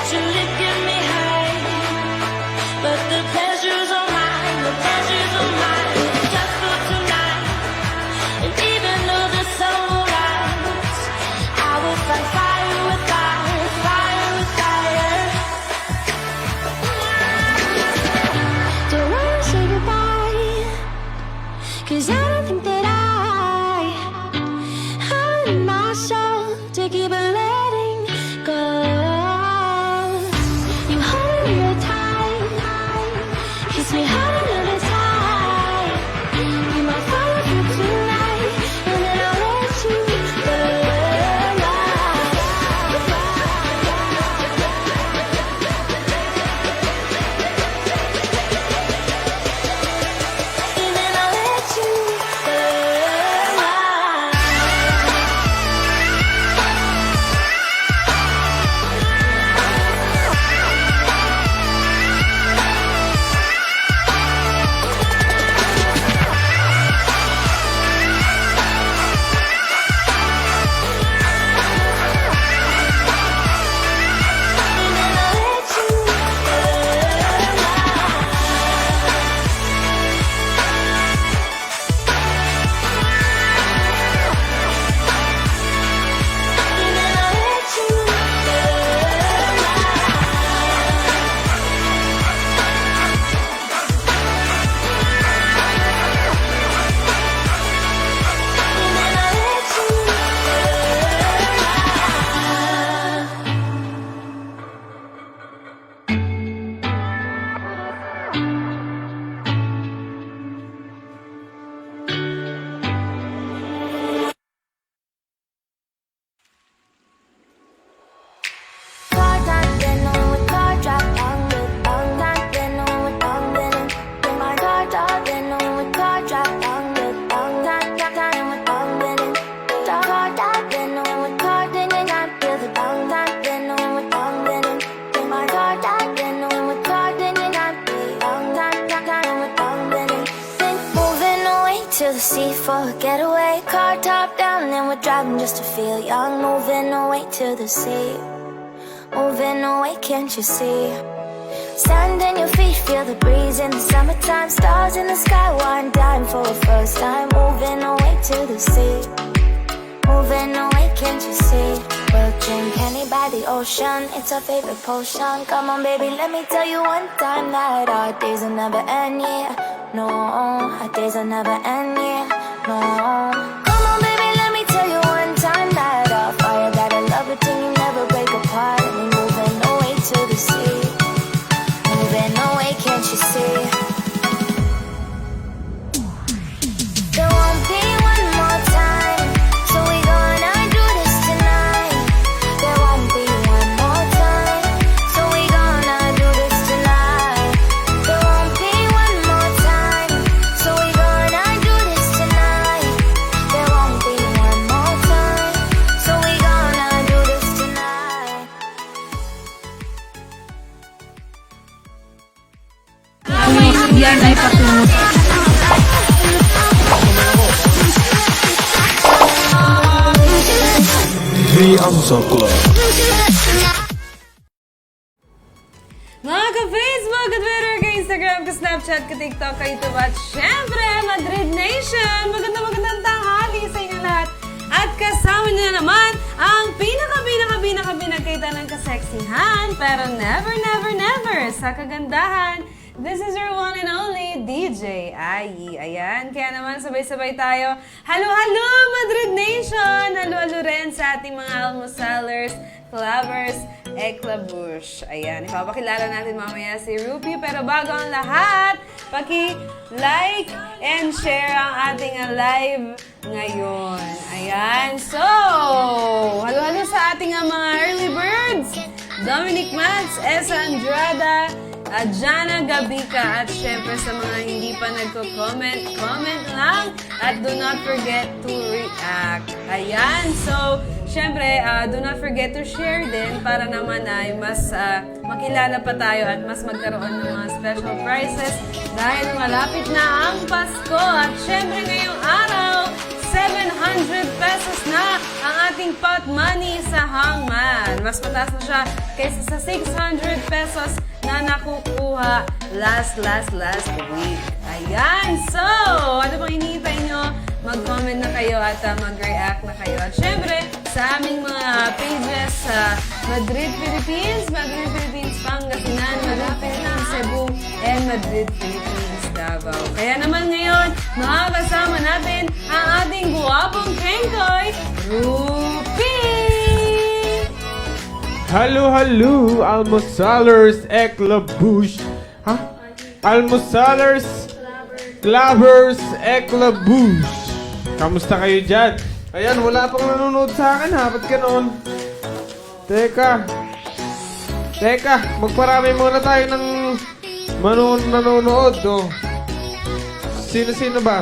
that you're lifting me high. But the pleasure's all mine, the pleasure's all mine. It's just for tonight. And even though the sun will rise, I will fight fire with fire, fire with fire. Don't wanna say goodbye, 'cause I don't think that I'm in my soul to keep it letting go. You hold me real tight, kiss me hard another time. You might follow through tonight, and then I'll let you go. And then I'll let you go. To the sea for a getaway, car top down and we're driving just to feel young. Moving away to the sea, moving away, can't you see? Sand in your feet, feel the breeze in the summertime. Stars in the sky, one dime for a first time. Moving away to the sea, moving away, can't you see? We'll drink honey by the ocean, it's our favorite potion. Come on baby, let me tell you one time that our days will never end, yeah. No, our days will never end, yeah. No. Come on baby, let me tell you one time that our fire got a love between you, never break apart. And we moving away to the sea, moving away, can't you see? There won't be one more time, so we gonna do this tonight. There won't be one more time, so we gonna do this tonight. There won't be one more time, so we gonna do this tonight. There won't be one more time, so we gonna do this tonight. Yan ay patungo. The Amsa Club. Mga ka-Facebook, ka-Twitter, ka-Instagram, ka-Snapchat, ka-TikTok, ka-YouTube, at syempre, Madrid Nation! Magandang tanghali sa inyo lahat. At kasama niyo na naman ang pinaka-pinagkaita ng kaseksihan, pero never sa kagandahan. This is your one and only DJ Ai. Ayan, kaya naman sabay-sabay tayo. Hello, Madrid Nation! Hello rin sa ating mga almosalers, clubbers, eklabush. Ayan, ipapakilala natin mamaya si Rupi. Pero bago ang lahat, paki-like and share ang ating live ngayon. Ayan, so, halo sa ating mga early birds. Dominic Mats, Esa Andrada, Jana Gabica, at syempre sa mga hindi pa nagko-comment, comment lang. At do not forget to react. Ayan, so, syempre, do not forget to share din para naman ay mas makilala pa tayo at mas magkaroon ng mga special prizes dahil malapit na ang Pasko. At syempre ngayong araw, 700 pesos na ang ating pot money sa hangman. Mas mataas na siya kaysa sa 600 pesos na nakukuha last week. Ayan! So, ano bang hinihintay nyo? Mag-comment na kayo at mag-react na kayo. At syempre, sa aming mga pages sa Madrid, Philippines, Pangasinan, Madrid, Philippines, Cebu, and Madrid, Philippines, Davao. Kaya naman ngayon, makakasama natin ang ating guwapong kengkoy, Rupi! Halo, almosalers, eklabush. Ha? Almosalers, clavers, eklabush. Kamusta kayo dyan? Ayan, wala pang nanonood sa akin ha. Ba't ganon? Teka, magparami muna tayo ng nanonood. Oh. Sino ba?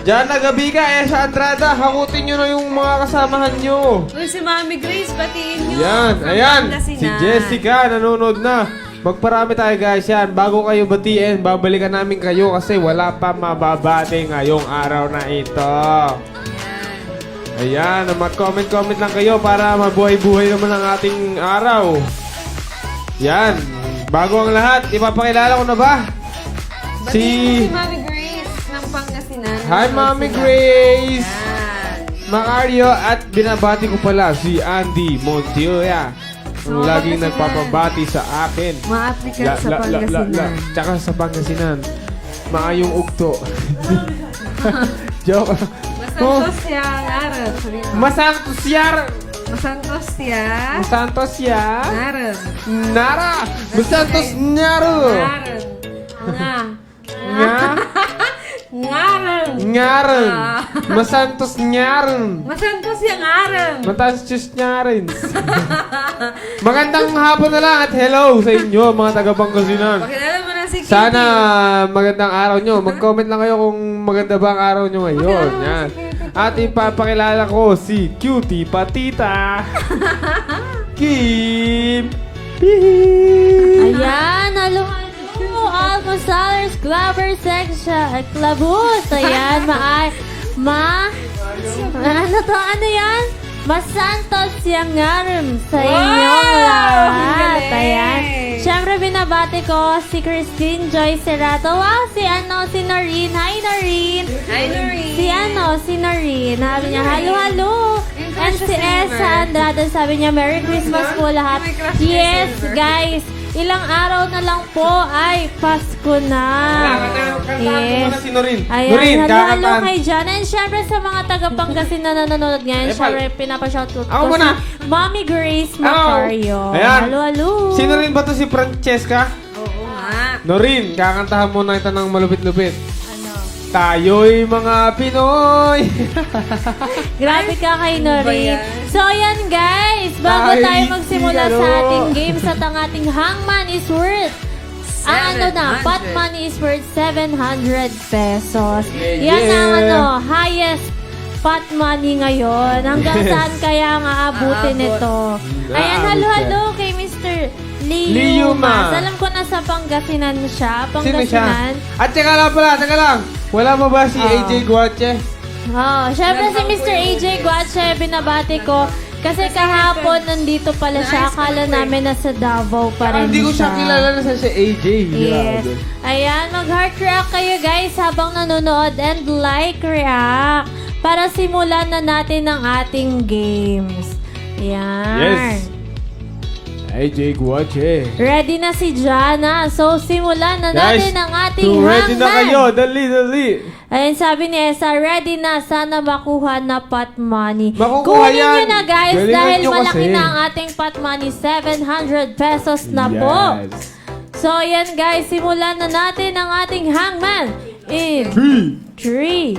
Diyan na gabi ka, sa Andrada. Hakutin nyo na yung mga kasamahan nyo. Uy, si Mami Grace, batiin nyo. Yan, From ayan. Pangasinan. Si Jessica, nanonood na. Magparami tayo guys yan. Bago kayo batiin, babalikan namin kayo kasi wala pa mababati ngayong araw na ito. Ayan, mag-comment lang kayo para mabuhay-buhay naman ang ating araw. Yan. Bago ang lahat, ipapakilala ko na ba? Batiin mo si Mami Grace ng Pangasinan. Hi, Mami Grace! Yan. Macario at binabati ko pala si Andy Montoya. Ang Sa laging Pangasinan. nagpapabati sa akin. Mga applicant sa Pangasinan. Tsaka sa Pangasinan. Maayong ugto. Joke. Masantos siya ang araw. Masantos yar. Masantos siya. Masantos ya. Araw. Nara. Masantos nyaro. Araw. Nga. Nga. Ngaran. Ngaran. Masantos nyaran. Masantos yung araw. Masantos nyaran. Magandang hapon na lang at hello sa inyo mga taga-Pangasinan. Pakilala mo na si Kitty. Sana magandang araw nyo. Mag-comment lang kayo kung maganda ba ang araw nyo ngayon. Yan. At ipapakilala ko si Cutie Patita. Kim. Ayan, halo, almosalers, clavers, klabus. Ayan, ano yan? Masantos yung ngarim sa inyong Wow! lahat. Galing! Ayan. Siyempre, binabati ko si Christine Joy Serrato. Wow, si Noreen. Hi, Noreen. Hi, Noreen. Si Noreen. Sabi niya, halo. Yung And crush si na si Esa Andrade, sabi niya, Merry Christmas po lahat. May crush na si Yes, Silver. guys. Ilang araw na lang po ay Pasko na. Yes. Si Norin. Ayan, Norin, halo kakataan. kay John. And syempre sa mga taga-Pangasinan na nanonood ngayon, Epal. syempre pinapashoutout Ako ko muna. si Mommy Grace Hello. Macario. Ayan. Halo. Sino rin ba to si Francesca? Oo nga. Norin, kakantahan muna ito ng malupit-lupit. Ano? Tayo'y mga Pinoy. Grabe ka kay Nori. yan? So, yan guys. Bago Tayo tayo magsimula Figaro. sa ating games at ang ating hangman is worth ang ano na, 700. pot money is worth 700 pesos. Yeah, Yan ang yeah. highest pot money ngayon. Hanggang saan kaya ang aabutin Aabot. nito? Ayan, halo-halo kay Mr. Liuma. Liumas. Alam ko nasa Pangasinan siya. Sino siya? Pangasinan. At teka lang. Wala mo ba si AJ Guache? Oh, syempre si Mr. AJ Guache, binabati ko. Kasi kahapon nandito pala siya. Akala namin nasa Davao pa rin Hindi ko siya kilala na si AJ. Yes. Grabe. Ayan, mag-heart react kayo guys habang nanonood and like react para simulan na natin ang ating games. Ayan. Yes. AJ Guache. Ready na si Jana. So, simulan na natin ang ating so ready na hangman. kayo. Dali. Ayun, sabi ni Esa, ready na. Sana makuha na pot money. Makukuha Kunin yan. nyo na guys Galingan dahil nyo malaki kasi. na ang ating pot money. 700 pesos na po. Yes. So, yan guys. Simulan na natin ang ating hangman. In 3. 3.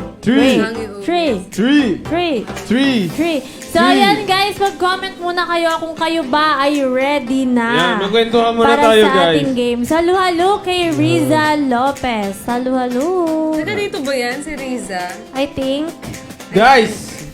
So, Three. yan guys. Mag-comment muna kayo kung kayo ba ay ready na. Yan, magkwentuhan muna para tayo, sa guys. ating games. Halo-halo kay Riza Lopez. Halo-halo. Taga dito ba yan, si Riza? I think. Guys.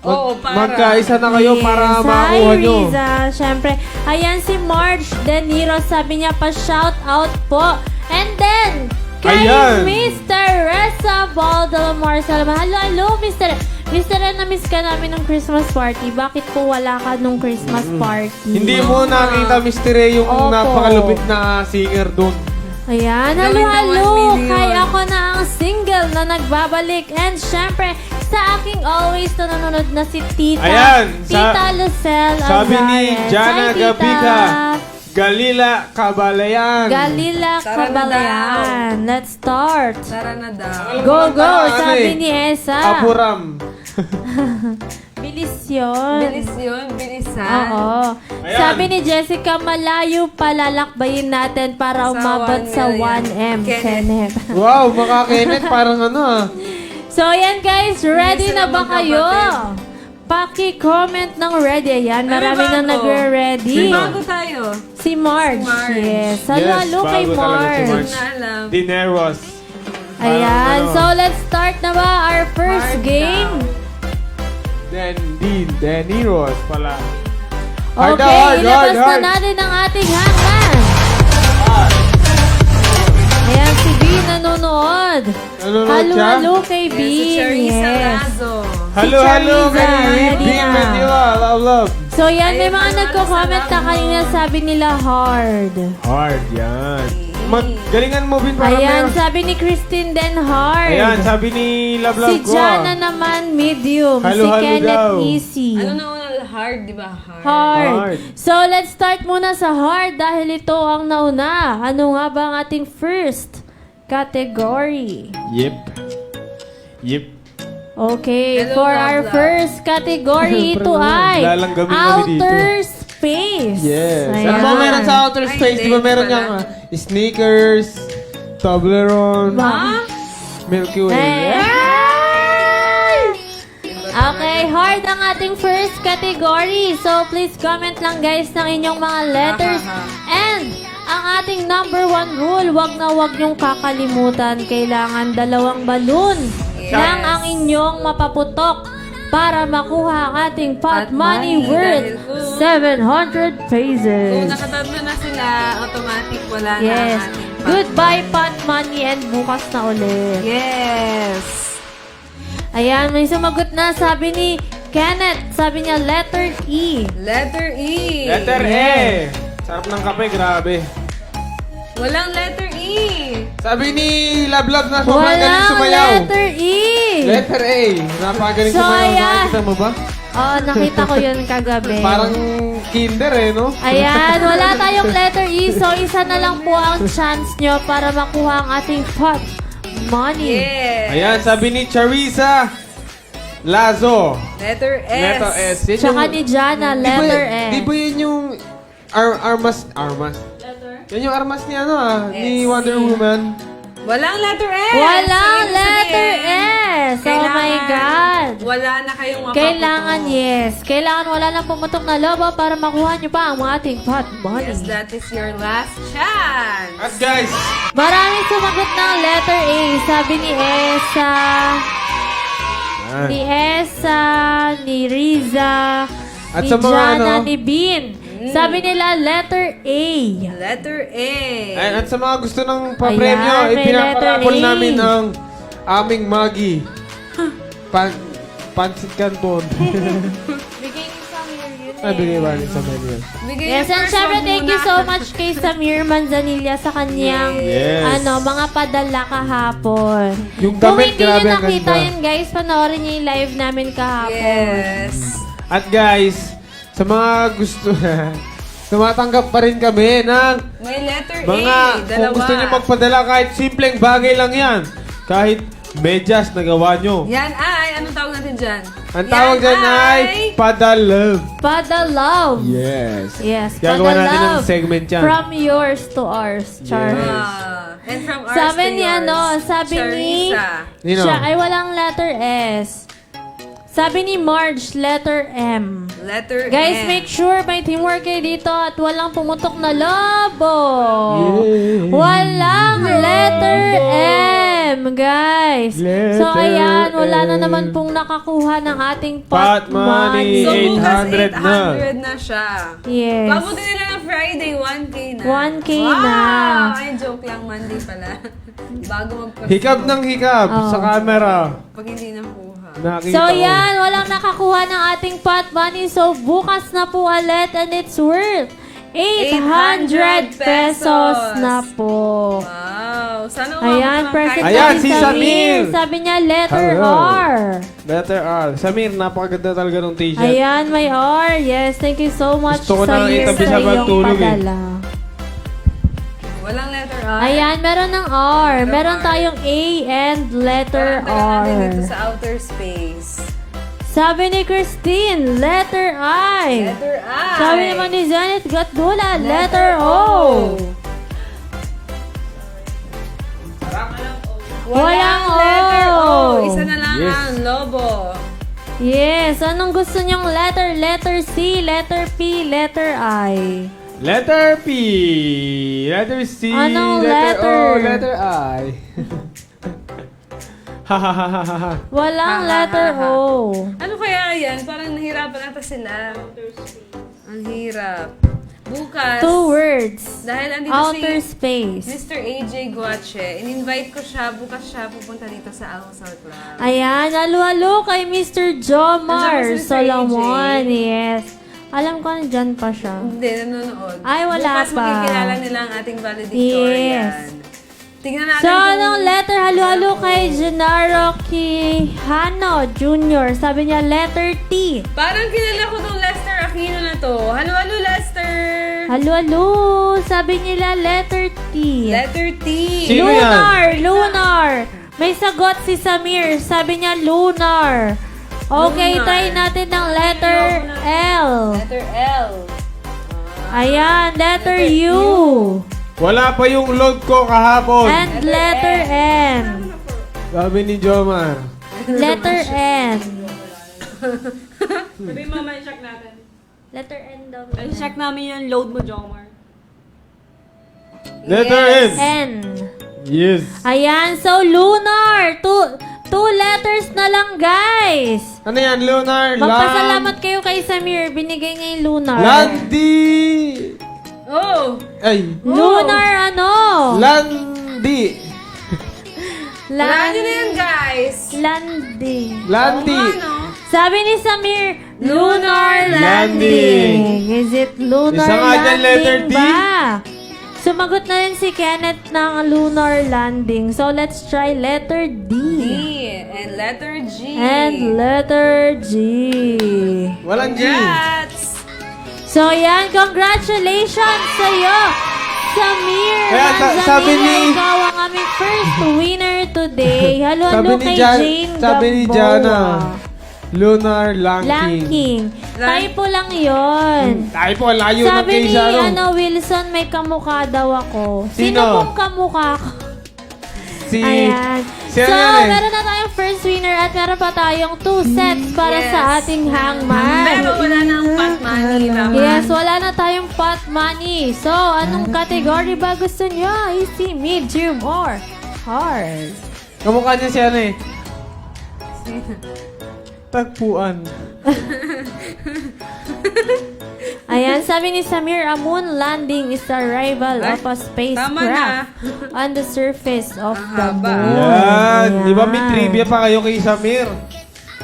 Oo, para. Magkaisa na kayo para makakuha Hi, nyo. Riza. Siyempre, ayan si Marge De Niro. Sabi niya pa shout out po. And then, Kay Ayan. Mr. Reza Baldalamar Salaman. Hello, Mr. Mr. na-miss ka namin ng Christmas party. Bakit po wala ka nung Christmas party? Hindi mo nakita, Mr. Ray, yung Opo. napakalupit na singer doon. Ayan, Gawin na 1 million. Kay ako na ang single na nagbabalik. And syempre, sa aking always na nanonood na si Tita. Ayan, Tita Lucel Sabi ni Alvarez. Jana Hi, Tita. Gabika, Galila Kabalayan. Galila Tara na Kabalayan. Let's start. Tara na daw. Go, go! Ano Sabi eh? ni Esa. Apuram. Bilis yun. Bilis yun, bilisan. Oo. Ayan. Sabi ni Jessica, malayo palalakbayin natin para Sa umabot 1 sa million. 1M. Kenneth. Kenneth. Wow, makakinet parang ano ah. So, ayan guys, ready Hindi na sila ba kayo? magkapatid. Paki-comment ng ready. Ayan, Ano marami bago? na nagre-ready. Bago tayo. Si Marge. Si Marge. Yes. Halo kay bago talaga si Marge. Marge. Na alam. Dineros. Ayan, Parang so ano. let's start na ba our first Marge game? Deniros pala. Okay, ilabas na natin ang ating hangman. Ayan, si B nanonood. Nanonood siya? Halo kay B. Yes, si Charissa Yes. Lazo. Hello, Si hello, Charissa, kay ready Bing na. Manila. Love. So yan, may Ayun, mga mga nagko-comment na salamat. kanina sabi nila hard. Hard, yan. Galingan mo, Bin, para Ayan, meron. sabi ni Christine den hard. Ayan, sabi ni Love Si ko. Jana naman medium. Halo, si halo Kenneth daw. easy. Ano na una? Hard, di ba? Hard. Hard. Hard. So, let's start muna sa hard dahil ito ang nauna. Ano nga ba ang ating first category? Yep. Yep. Okay, Hello, for love, our love. first category, ito Parang ay lalanggamin kami dito. outer space. Yes. Ayan. Ano ba meron sa outer Ay, space? Di ba hindi, meron wala. yung sneakers, Toblerone, Ha? Milky Way. Ay! Okay, hard ang ating first category. So, please comment lang guys ng inyong mga letters. And, ang ating number 1 rule, wag na wag niyong kakalimutan. Kailangan 2 balloon Yes. lang ang inyong mapaputok para makuha ang ating pot Pot money money. worth Dahil kung- 700 Kung pesos. nakatatlo na sila, automatic wala na Yes. ang ating pot. Goodbye pot money and bukas na ulit. Yes. Ayan, may sumagot na. Sabi ni Kenneth, sabi niya letter E. Letter E. Letter E. Sarap ng kape, grabe. Walang letter E. Sabi ni Love na sobrang galing Walang sumayaw. letter E. Letter A. Napakagaling So, sumayaw. ayan. Nakita mo ba? Oh, nakita ko yun kagabi. Parang kinder no? Ayan, wala tayong letter E. So, isa na lang po ang chance nyo para makuha ang ating pot money. Yes. Ayan, sabi ni Charissa Lazo. Letter S. Letter S. Yan Tsaka yung- ni Jana, Di ba- letter E. Di ba yun yung armas? Yan yung armas ni ano ni S. Wonder Woman. Walang letter S. Walang Ibig letter sabihin, S. Oh my God. Wala na kayong mapaputok. Kailangan, yes. Kailangan wala lang pumutok na lobo para makuha nyo pa ang ating pot money. Yes, that is your last chance. At guys, Maraming sumagot ng letter A. Sabi ni Esa, ni Esa, ni Riza, At ni sa mga Jana, ano- ni Bean. Sabi nila letter A. Letter A. at sa mga gusto ng papremyo, Ayan, may ipinaparapol letter A. namin ang aming Maggie. Pansit Canton. Bigay ni Samir yun Ay, bigay ba rin sa menu? Bigay Yes, niyo and first syempre one thank muna. you so much kay Samir Manzanilla sa kanyang Yes. mga padala kahapon. Yung Kung damit, hindi grabe nyo ang nakita ganda. yun guys, panoorin nyo yung live namin kahapon. Yes. At guys, sa mga gusto, tumatanggap pa rin kami ng May letter mga, A. kung Dalawa. gusto niyo magpadala kahit simpleng bagay lang yan. Kahit medyas na gawa nyo. Yan ay, anong tawag natin dyan? Ang tawag dyan ay Padalove. Padalove. Yes. Yes, Gagawa natin Padalove. ng segment yan. From yours to ours, Char. Yes. And from ours Sabi to ni yours. sabi ni... Charissa. Nino? Siya ay walang letter S. Sabi ni Marge, letter M. Letter Guys, M. make sure may teamwork kayo dito at walang pumutok na lobo. Yeah. Walang letter M. M, guys. Letter So, ayan, wala na M. naman pong nakakuha ng ating Pot pot money. So, money. bukas 800 na. 800 na siya. Yes. Pabuti nila na Friday, 1K na. 1K wow! na. Ay, joke lang, Monday pala. Bago magpa- Hikab ng hikab Oh. sa camera. Pag hindi nakuha. Nakita So, ko. yan, walang nakakuha ng ating pot money. So, bukas na po ulit and it's worth 800 pesos na po. Wow! Sana Ayan, umabot perfect ng Ayan, na si Samir. Sabi niya, letter Hello. R. Letter R. Samir, napakaganda talaga ng t-shirt. Ayan, may R. Yes, thank you so much Gusto ko sa na iyo itabi sa sa iyong pagtulog eh. padala. Walang letter R. Ayan, meron ng R. Meron tayong A and letter Taran natin dito R. sa outer space. Sabi ni Christine, letter I. Letter I. Sabi naman ni Janet Gatdula, letter O. Walang O. letter O. Isa na lang Yes. ang lobo. Yes, anong gusto niyong letter? Letter C, letter P, letter I. Letter P. Letter C. Anong letter O. letter? Letter I. Ha ha ha ha ha. Walang Ha, ha, letter ha, ha. O. Ano kaya yan? Parang nahirapan ata sila. Ang hirap. Bukas. 2 words. Dahil andito Outer si space. Mr. AJ Guache, in-invite ko siya. Bukas siya pupunta dito sa Alsal Club. Ayan, halo-halo kay Mr. Jomar Nandiyan ba si Mr. Solomon. AJ? Yes. Alam ko nandyan pa siya. Hindi, nanonood. Ay, wala Bukas pa. makikilala nila ang ating valedictorian. Yes. Tingnan natin So, kung... anong letter? Halo-halo kay Gennaro Quijano Jr. Sabi niya, letter T. Parang kilala ko tong Lester Aquino na to. Halo-halo, Lester! Halo-halo. Sabi nila, letter T. Letter T. Sino yan? Lunar. May sagot si Samir. Sabi niya, lunar. Okay, Lunar. try natin ng letter L. Letter L. Ayan, letter U. Wala pa yung load ko kahapon. And letter N. Sabi ni Jomar. Letter N. Sabi mo, may check natin. Letter N daw. Ay, check namin yung load mo, Jomar. Letter Yes. N. N. Yes. Ayan, so lunar. Two letters na lang, guys. Ano yan? Lunar? Magpasalamat kayo kay Samir. Binigay niya yung lunar. Landi. Oh! Ay. Lunar ano? Landi. Wala nyo na yan, guys. Landing. Landi. Ano? Sabi ni Samir, lunar Landing. landing. Is it lunar Isa nga dyan, letter landing D. ba? Sumagot na rin si Kenneth ng lunar landing. So, let's try letter D. D. And letter G. And letter G. Walang G. Congrats! So, yan. Congratulations sa'yo, Samir. Kaya, Manzanilla. sabi ni- Ikaw ang aming first winner today. Halo-halo Sabi ni kay Jan- Jane sabi ni Gamboa. Jana. Lunar Lanking. Lanking. Typo lang yon. Tayo po, layo ng Sabi ni kaysa Wilson, may kamukha daw ako. Sino? pong kamukha ko? Si... Ayan. Si So, ano yan eh? meron na tayong first winner at meron pa tayong 2 sets para Yes. sa ating hangman. Pero wala na ang pot money naman. Yes, wala na tayong pot money. So, anong category ba gusto niyo? Easy, medium, or hard? Kamukha niya si ano eh. Tagpuan. Ayan, sabi ni Samir, a moon landing is the arrival Ay, of a tama spacecraft on the surface of the haba. moon. Yan. Di ba may Ayan. trivia pa kayo kay Samir?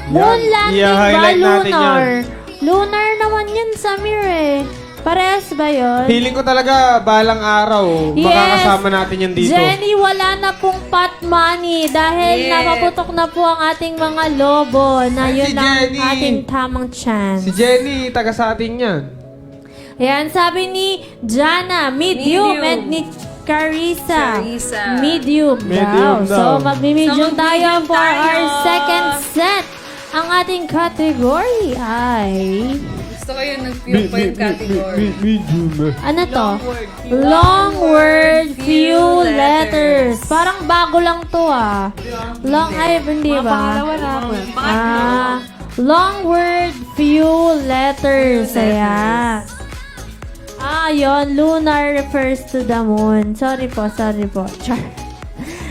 Moon landing ba? I-highlight natin Lunar. yan. Lunar naman yun, Samir eh. Parehas ba yun? Feeling ko talaga balang araw, makakasama natin yan dito. Jenny, wala na pong pot money dahil Yes. napaputok na po ang ating mga lobo na Ay, yun si ang Jenny. ating tamang chance. Si Jenny, taga sa atin yan. Ayan, sabi ni Jana, medium, Medium. and ni Carissa, Carissa. medium, Medium daw. So, daw. magmi-medium So, tayo mag-medium for tayo. our second set. Ang ating category ay... Gusto ko yung nag-pure pa yung category. Medium. Ano to? Long word, few letters. Parang bago lang to ah. Long, ay, hindi ba? Long word, few letters. Ayan. Yun. Lunar refers to the moon. Sorry po. Char.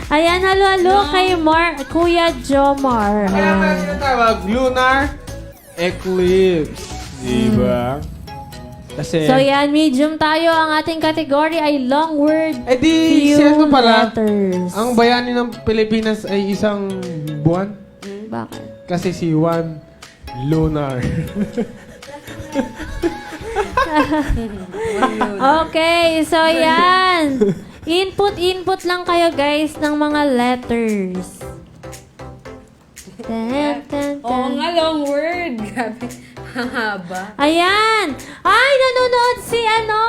Ayan, halo-halo kay Kuya Jomar. Kaya nga tinatawag, lunar eclipse. Diba? Kasi, So yan, medium tayo. Ang ating category ay long word, eh di, few si ano pala, letters. ang bayani ng Pilipinas ay isang buwan. Bakit? Kasi si Juan Lunar. Okay, so yan. Input lang kayo guys ng mga letters. Tan, tan, Oo tan. nga, long word. Grabe. Ang haba. Ayan! Ay, nanonood si ano!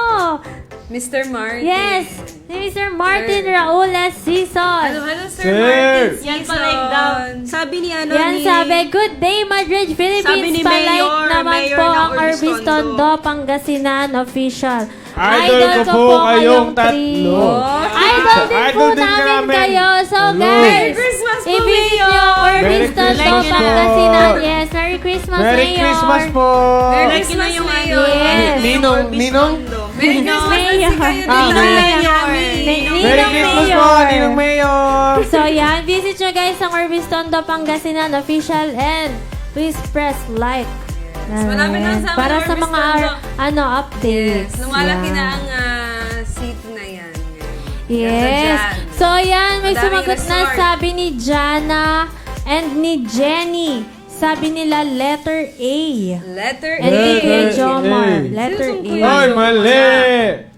Mr. Martin. Yes! Si Mr. Martin Sir. Raul Season. Hello, Sir, Sir. Martin. Yan pa like daw. Sabi ni ano Yan ni... sabi, Good day Madrid, Sabi Philippines. ni Palike Mayor, naman Mayor po ng ang Orbistondo. Orbistondo, Pangasinan official. Idol ko po kayong tatlo. Idol din po Idol din namin namin. kayo. So Hello. guys, Merry Christmas po, i-visit Mayor. nyo ang Merry Orbistondo, Christmas po. Pangasinan. Yes, Merry Christmas, Merry Mayor. Christmas po! Merry Like Christmas, na yung Mayor. Yes. Ninong, Ninong? Merry Christmas Mayor. kasi kayo Ah, dito. Mayor. Merry Christmas po, Ninong Mayor! So yan, visit nyo guys ang Orbistondo, Pangasinan official and please press like. malapit na sa para sa mga Orbistondo. updates. Yes, lumalaki Yan. na ang seat na yan. Yes. Ganda dyan. So yan, may Madaming sumagot na resort. sabi ni Jana and ni Jenny. Sabi nila letter A. Letter And A. ni Kuya Letter Jomar. A. Letter Sino A. Kuya? Ay, mali!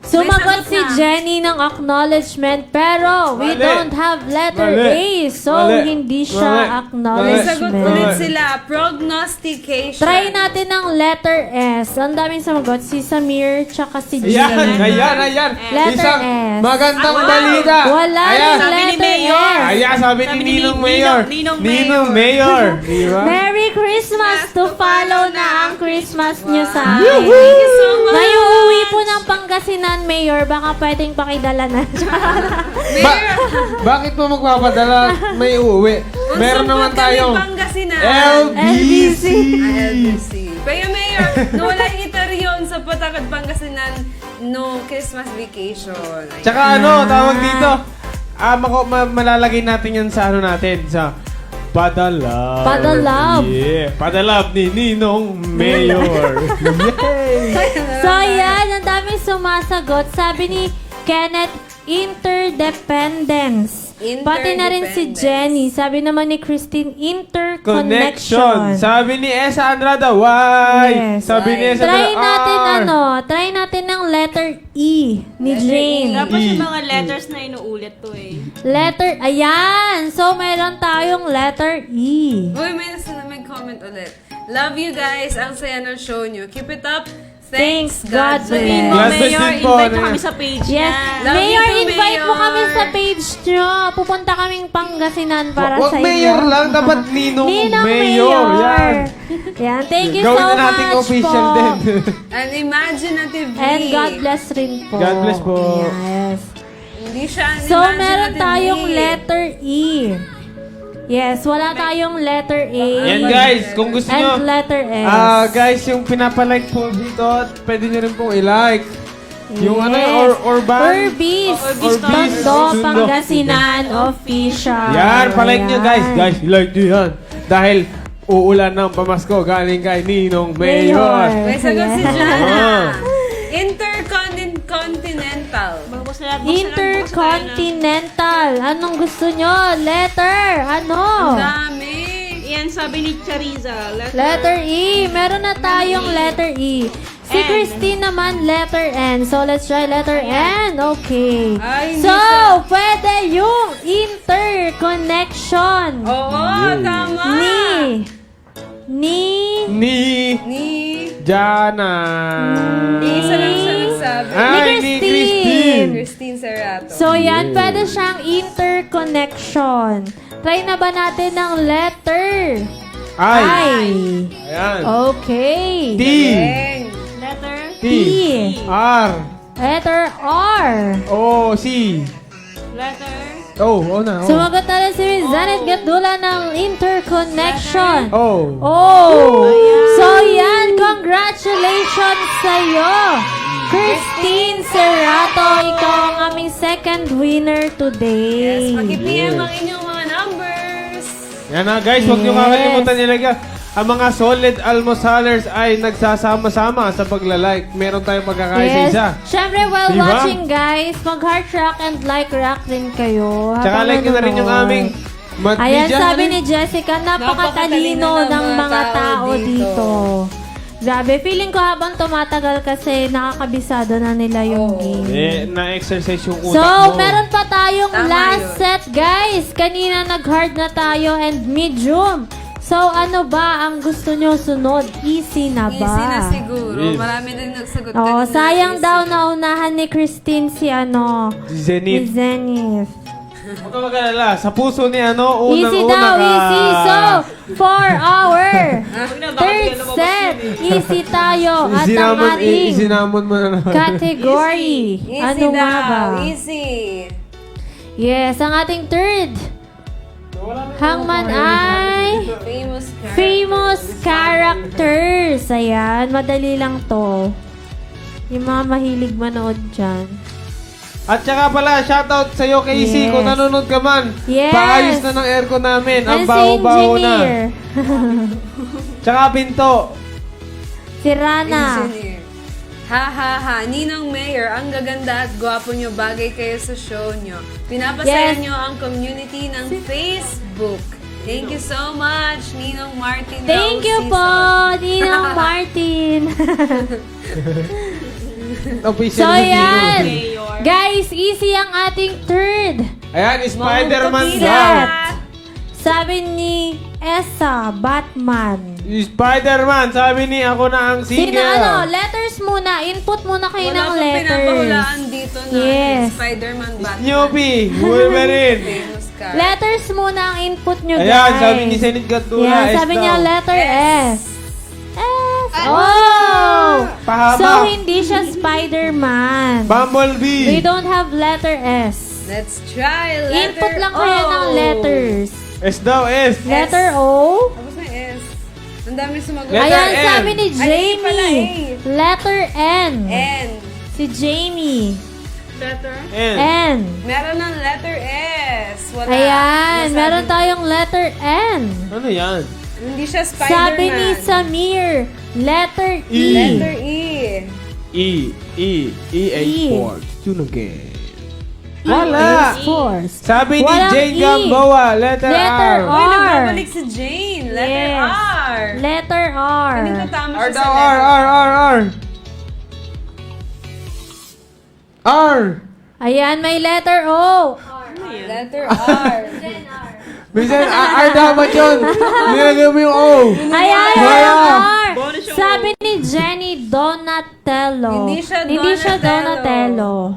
Sumagot May sagot si na. Jenny ng acknowledgement pero we Mali. don't have letter Mali. A. So, Mali. hindi siya Mali. May acknowledgement. sagot ulit sila. Prognostication. Try natin ng letter S. Ang daming sumagot. Si Samir, tsaka si Ayan, Jenny. ayan. Letter Isang S. magandang Wow. balita. Wala Ayan. rin Sabi ni letter Mayor. S. Ayan, sabi ni Sabi ni Ninong Mayor. Ninong Ninong Mayor. Diba? Merry Christmas to follow na ang Christmas nyo sa Thank amin. you so much. May uuwi po ng Pangasinan, Mayor. Baka pwedeng pakidala na. Ba- bakit mo magpapadala? May uuwi. Meron naman tayong Pangasinan. LBC. LBC. Kaya Mayor, nawala yung itaryon sa Patakad, Pangasinan no Christmas vacation. Ay, Tsaka ano, tawag dito. Malalagay natin yan sa ano natin. Sa Padalab. Padalab. Yeah. Padalab ni Ninong Mayor. Yay! So, yan. Ang daming sumasagot. Sabi ni Kenneth, interdependence. Pati na rin si Interdependence. Jenny. Sabi naman ni Christine, Connection. interconnection. Sabi ni Esa Andrada, why? Yes. Sabi ni Esa Try Andrada, natin try natin ng letter E ni Jane. Dapat E. yung mga letters na inuulit to eh. Letter, ayan! So, meron tayong letter E. Uy, may comment ulit. Love you guys. Ang saya ng show nyo. Keep it up. Thanks, Thanks, God God Sabihin bless. mo, God bless Mayor, din po, invite mo ano kami yan. sa page Yes. niya. Love Mayor, you too, invite mo Mayor. kami sa page nyo. Pupunta kaming Pangasinan para Wag sa inyo. Mayor lang, dapat Ninong, Ninong Mayor. Yan. Yan. Thank you Gawin so na nating much official po. din. An imaginative And me. God bless rin po. God bless po. Yes. Hindi siya an So, imaginative meron tayong me. letter E. Yes, wala tayong letter A. Yan guys, kung gusto nyo. And letter S. Guys, yung pinapalike po dito, pwede nyo rin pong i-like. Yung ano, Orban. Orbis. Orbis. Tondo, Sundo. Pangasinan, official. Yan, palike nyo guys. Ayan. Guys, i-like nyo yan. Dahil uulan ng pamasko galing kay Ninong Mayor. May sagot si Ah. Jana. Intercontinental. Buksan na- Intercontinental. Anong gusto nyo? Letter. Ano? Dami. Yan sabi ni Chariza. Letter E. Meron na tayong letter E. Si N. Christine naman, letter N. So, let's try letter N. Okay. Ay, hindi So, siya- pwede yung interconnection. Oo, tama. Ni Ni. Jana. Isa lang siya nagsabi. Ay, ni Christine. Christine Serrato. So, yan, pwede siyang interconnection. Try na ba natin ng letter? Ay. I. Ayan. Okay. T. Galing. Letter T. T. R. Letter R. O. C. Letter O na. O. Sumagot na rin si Miss Janet Gatdula ng interconnection. O. Oh! So yan, congratulations sa'yo! Christine Serrato, ikaw ang aming second winner today. Yes, pag-PM ang inyong mga numbers. Yan na guys, huwag niyo Yes. kakalimutan nilagay. Ang mga solid almosalers ay nagsasama-sama sa pagla-like. Meron tayong pagkakaisa-isa. Siyempre, while Diba? watching, guys, mag-heart rock and like rock din kayo. Tsaka habang like nyo na rin yung nanonood. aming Ayan, Madvidya. sabi ni Jessica, napakatalino ng mga tao dito. Grabe, feeling ko habang tumatagal kasi nakakabisado na nila yung game. Na-exercise yung utak So, mo. meron pa tayong Tama last yun. set, guys. Kanina nag-hard na tayo and medium. So, ano ba ang gusto nyo sunod? Easy na ba? Easy na siguro. Yes. Marami din nagsagot Oo, kanina. sayang Easy. daw naunahan ni Christine si ni Zenith. Zenith. Huwag ka mag-alala. Sa puso ni Easy unang-una daw, ka. easy. So, for our third set, easy tayo. At ang ating Isinamon mo na naman. category. Easy Ano nga daw. ba? Easy. Yes, ang ating third hangman ay Famous character. famous characters. Ayan, madali lang to. Yung mga mahilig manood dyan. At saka pala, shoutout sa'yo, Casey, Yes. kung nanonood ka man. Yes. Paayos na ng aircon namin. Ang And si baho-baho na. engineer. Tsaka pinto. Si Rana. Engineer. Ha ha ha. Ninong Mayor, ang gaganda at gwapo nyo. Bagay kayo sa show nyo. Pinapasaya Yes. nyo ang community ng Facebook. Thank you so much, Ninong Martin. Thank you po, Ninong Martin. Official So, na yan. Tino. Guys, easy ang ating third. Ayan, Spider-Man Kapila. daw. Sabi ni Esa, Batman. Spider-Man, sabi ni ako na ang Sino, singer. letters muna. Input muna kayo Wala ng pang letters. pinapahulaan dito na Yes. Spider-Man Batman. Snoopy, Wolverine. Famous character. Letters muna ang input nyo, guys. Ayan, sabi ni Zenith Gatula. Yan, S sabi daw. niya letter S. S. Oh! Pahaba. So, hindi siya Spider-Man. Bumblebee. They don't have letter S. Let's try letter Input lang kayo O. ng letters. S daw, S. Letter O. Tapos na S. Ang dami sumagot. Letter Ayan, N. sabi ni Ay, pala Jamie. Letter N. N. Si Jamie. Letter? N. N. Meron ng letter S. Wala. Ayan, Nasabi- meron tayong letter N. Ano yan? Hindi siya Spider-Man. Sabi ni Samir, letter E. Letter E. EA E. Sports. Yun again. E Wala. is force. Sabi ni Walang Jane E. Gamboa, letter Letter R. O. Uy, nagbabalik si Jane. Letter Yes. R. Letter R. Hindi ko tama R siya daw, sa R, letter. R. R. Ayan, may letter O. Letter R. Minsan, R dapat yun. Nilagay mo yung O. Ayan, Wala. R. Sabi ni Jenny Donatello. Hindi siya Donatello.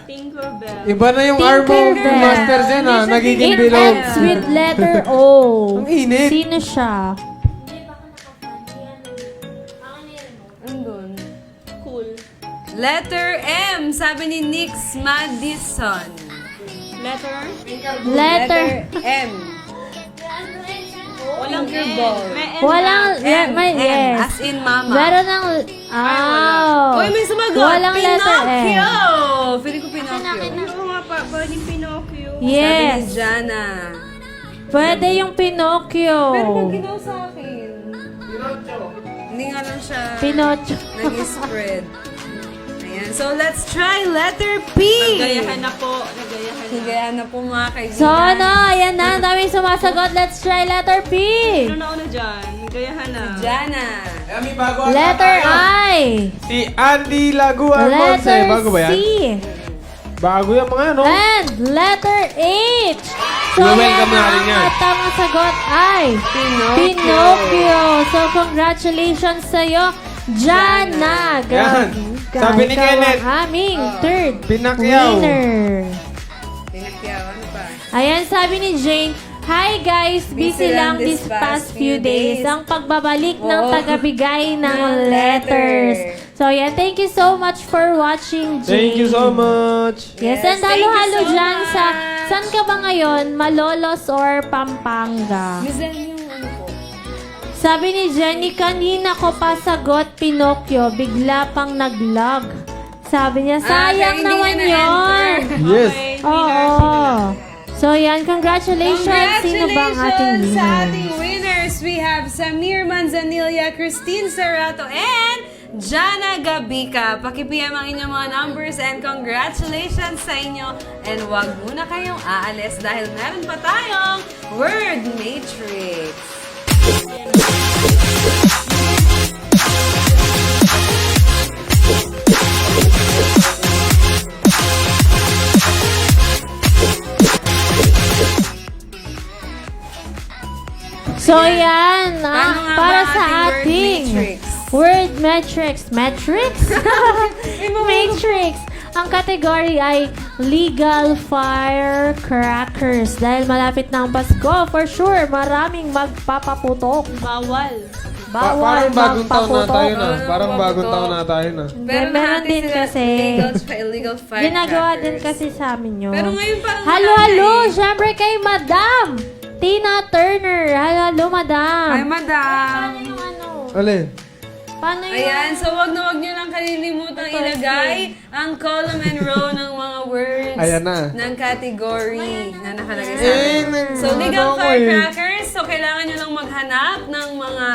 Tinkerbell. Iba na yung R mo, Tinkerbell. Master Zen ha. Nagiging It bilog. ends with letter O. Ang init. Sino siya? Andun. Cool. Letter M. Sabi ni Nix Madison. Letter? Letter. M. Walang Tinkerbell. May N Walang, M. may, M. yes. As in mama. Meron ng, Uy, may sumagot. Walang letter Pinocchio. M. Feeling ko Pinocchio. Oo nga pa, pwedeng Pinocchio. Sabi ni Yes. Jana. Pwede yung Pinocchio. Pero pag ginawa sa akin. Hindi nga lang siya Pinocho. nag-spread. Ayan. So, let's try letter P. Nagayahan na po. Nagayahan na. Higayan na po mga kaibigan. So ano, ayan na, ang daming sumasagot. Let's try letter P. Ano nauna dyan? Nagayahan na. Jana. May bago ata Letter tayo. I. Si Andy Laguan Monse. Letter Bago ba yan? C. Bago yan mga ano. And letter H. So I-welcome yan natin yan. ang tamang sagot ay Pinocchio. So congratulations sa'yo, Jana. Yan. Sabi ni Ikaw Kenneth. ang aming third Pinakyaw. winner. Pinakyaw. Ano pa? Ayan, sabi ni Jane, hi guys, busy lang this past few days. Ang pagbabalik ng Oo. tagabigay ng Ng letters. letter. So yan, thank you so much for watching, Jane. Thank you so much. Yes, Yes, and thank you halo-halo so dyan sa, much. saan ka ba ngayon? Malolos or Pampanga? Miss Zen yung ano po. Sabi ni Jenny, kanina ko pa sagot, Pinocchio, bigla pang nag-log. Sabi niya, sayang hindi naman niya yun. na-enter. Yes. Okay, Oo. So yan, congratulations. Sino ba ang ating Congratulations sa winner? ating winners. We have Samir Manzanilla, Christine Serato, and Jana Gabika. Paki-PM ang inyong mga numbers and congratulations sa inyo. And wag muna kayong aalis dahil meron pa tayong Word Matrix. So yan, Ano nga para ba sa ating ating Word Word Matrix? Matrix. Matrix? Matrix. Ang category ay legal firecrackers. Dahil malapit na ang Pasko, for sure, maraming magpapaputok. Bawal. Bawal Parang bagong taon na tayo na. magpaputok. Parang bagong taon na tayo na. Pero Meron din kasi. illegal firecrackers. Ginagawa din kasi sa amin yun. Pero ngayon parang Halo, wala na halo! eh. Siyempre kay Madam Tina Turner. Halo, halo, Madam. Ay, madam. Paano yung ano? Alin? Paano yung... Ayan, so wag nyo lang kalilimutang ilagay ang column and row ng mga words Ayan na. ng category na nakalagay sa atin. So, legal firecrackers. So, kailangan nyo lang maghanap ng mga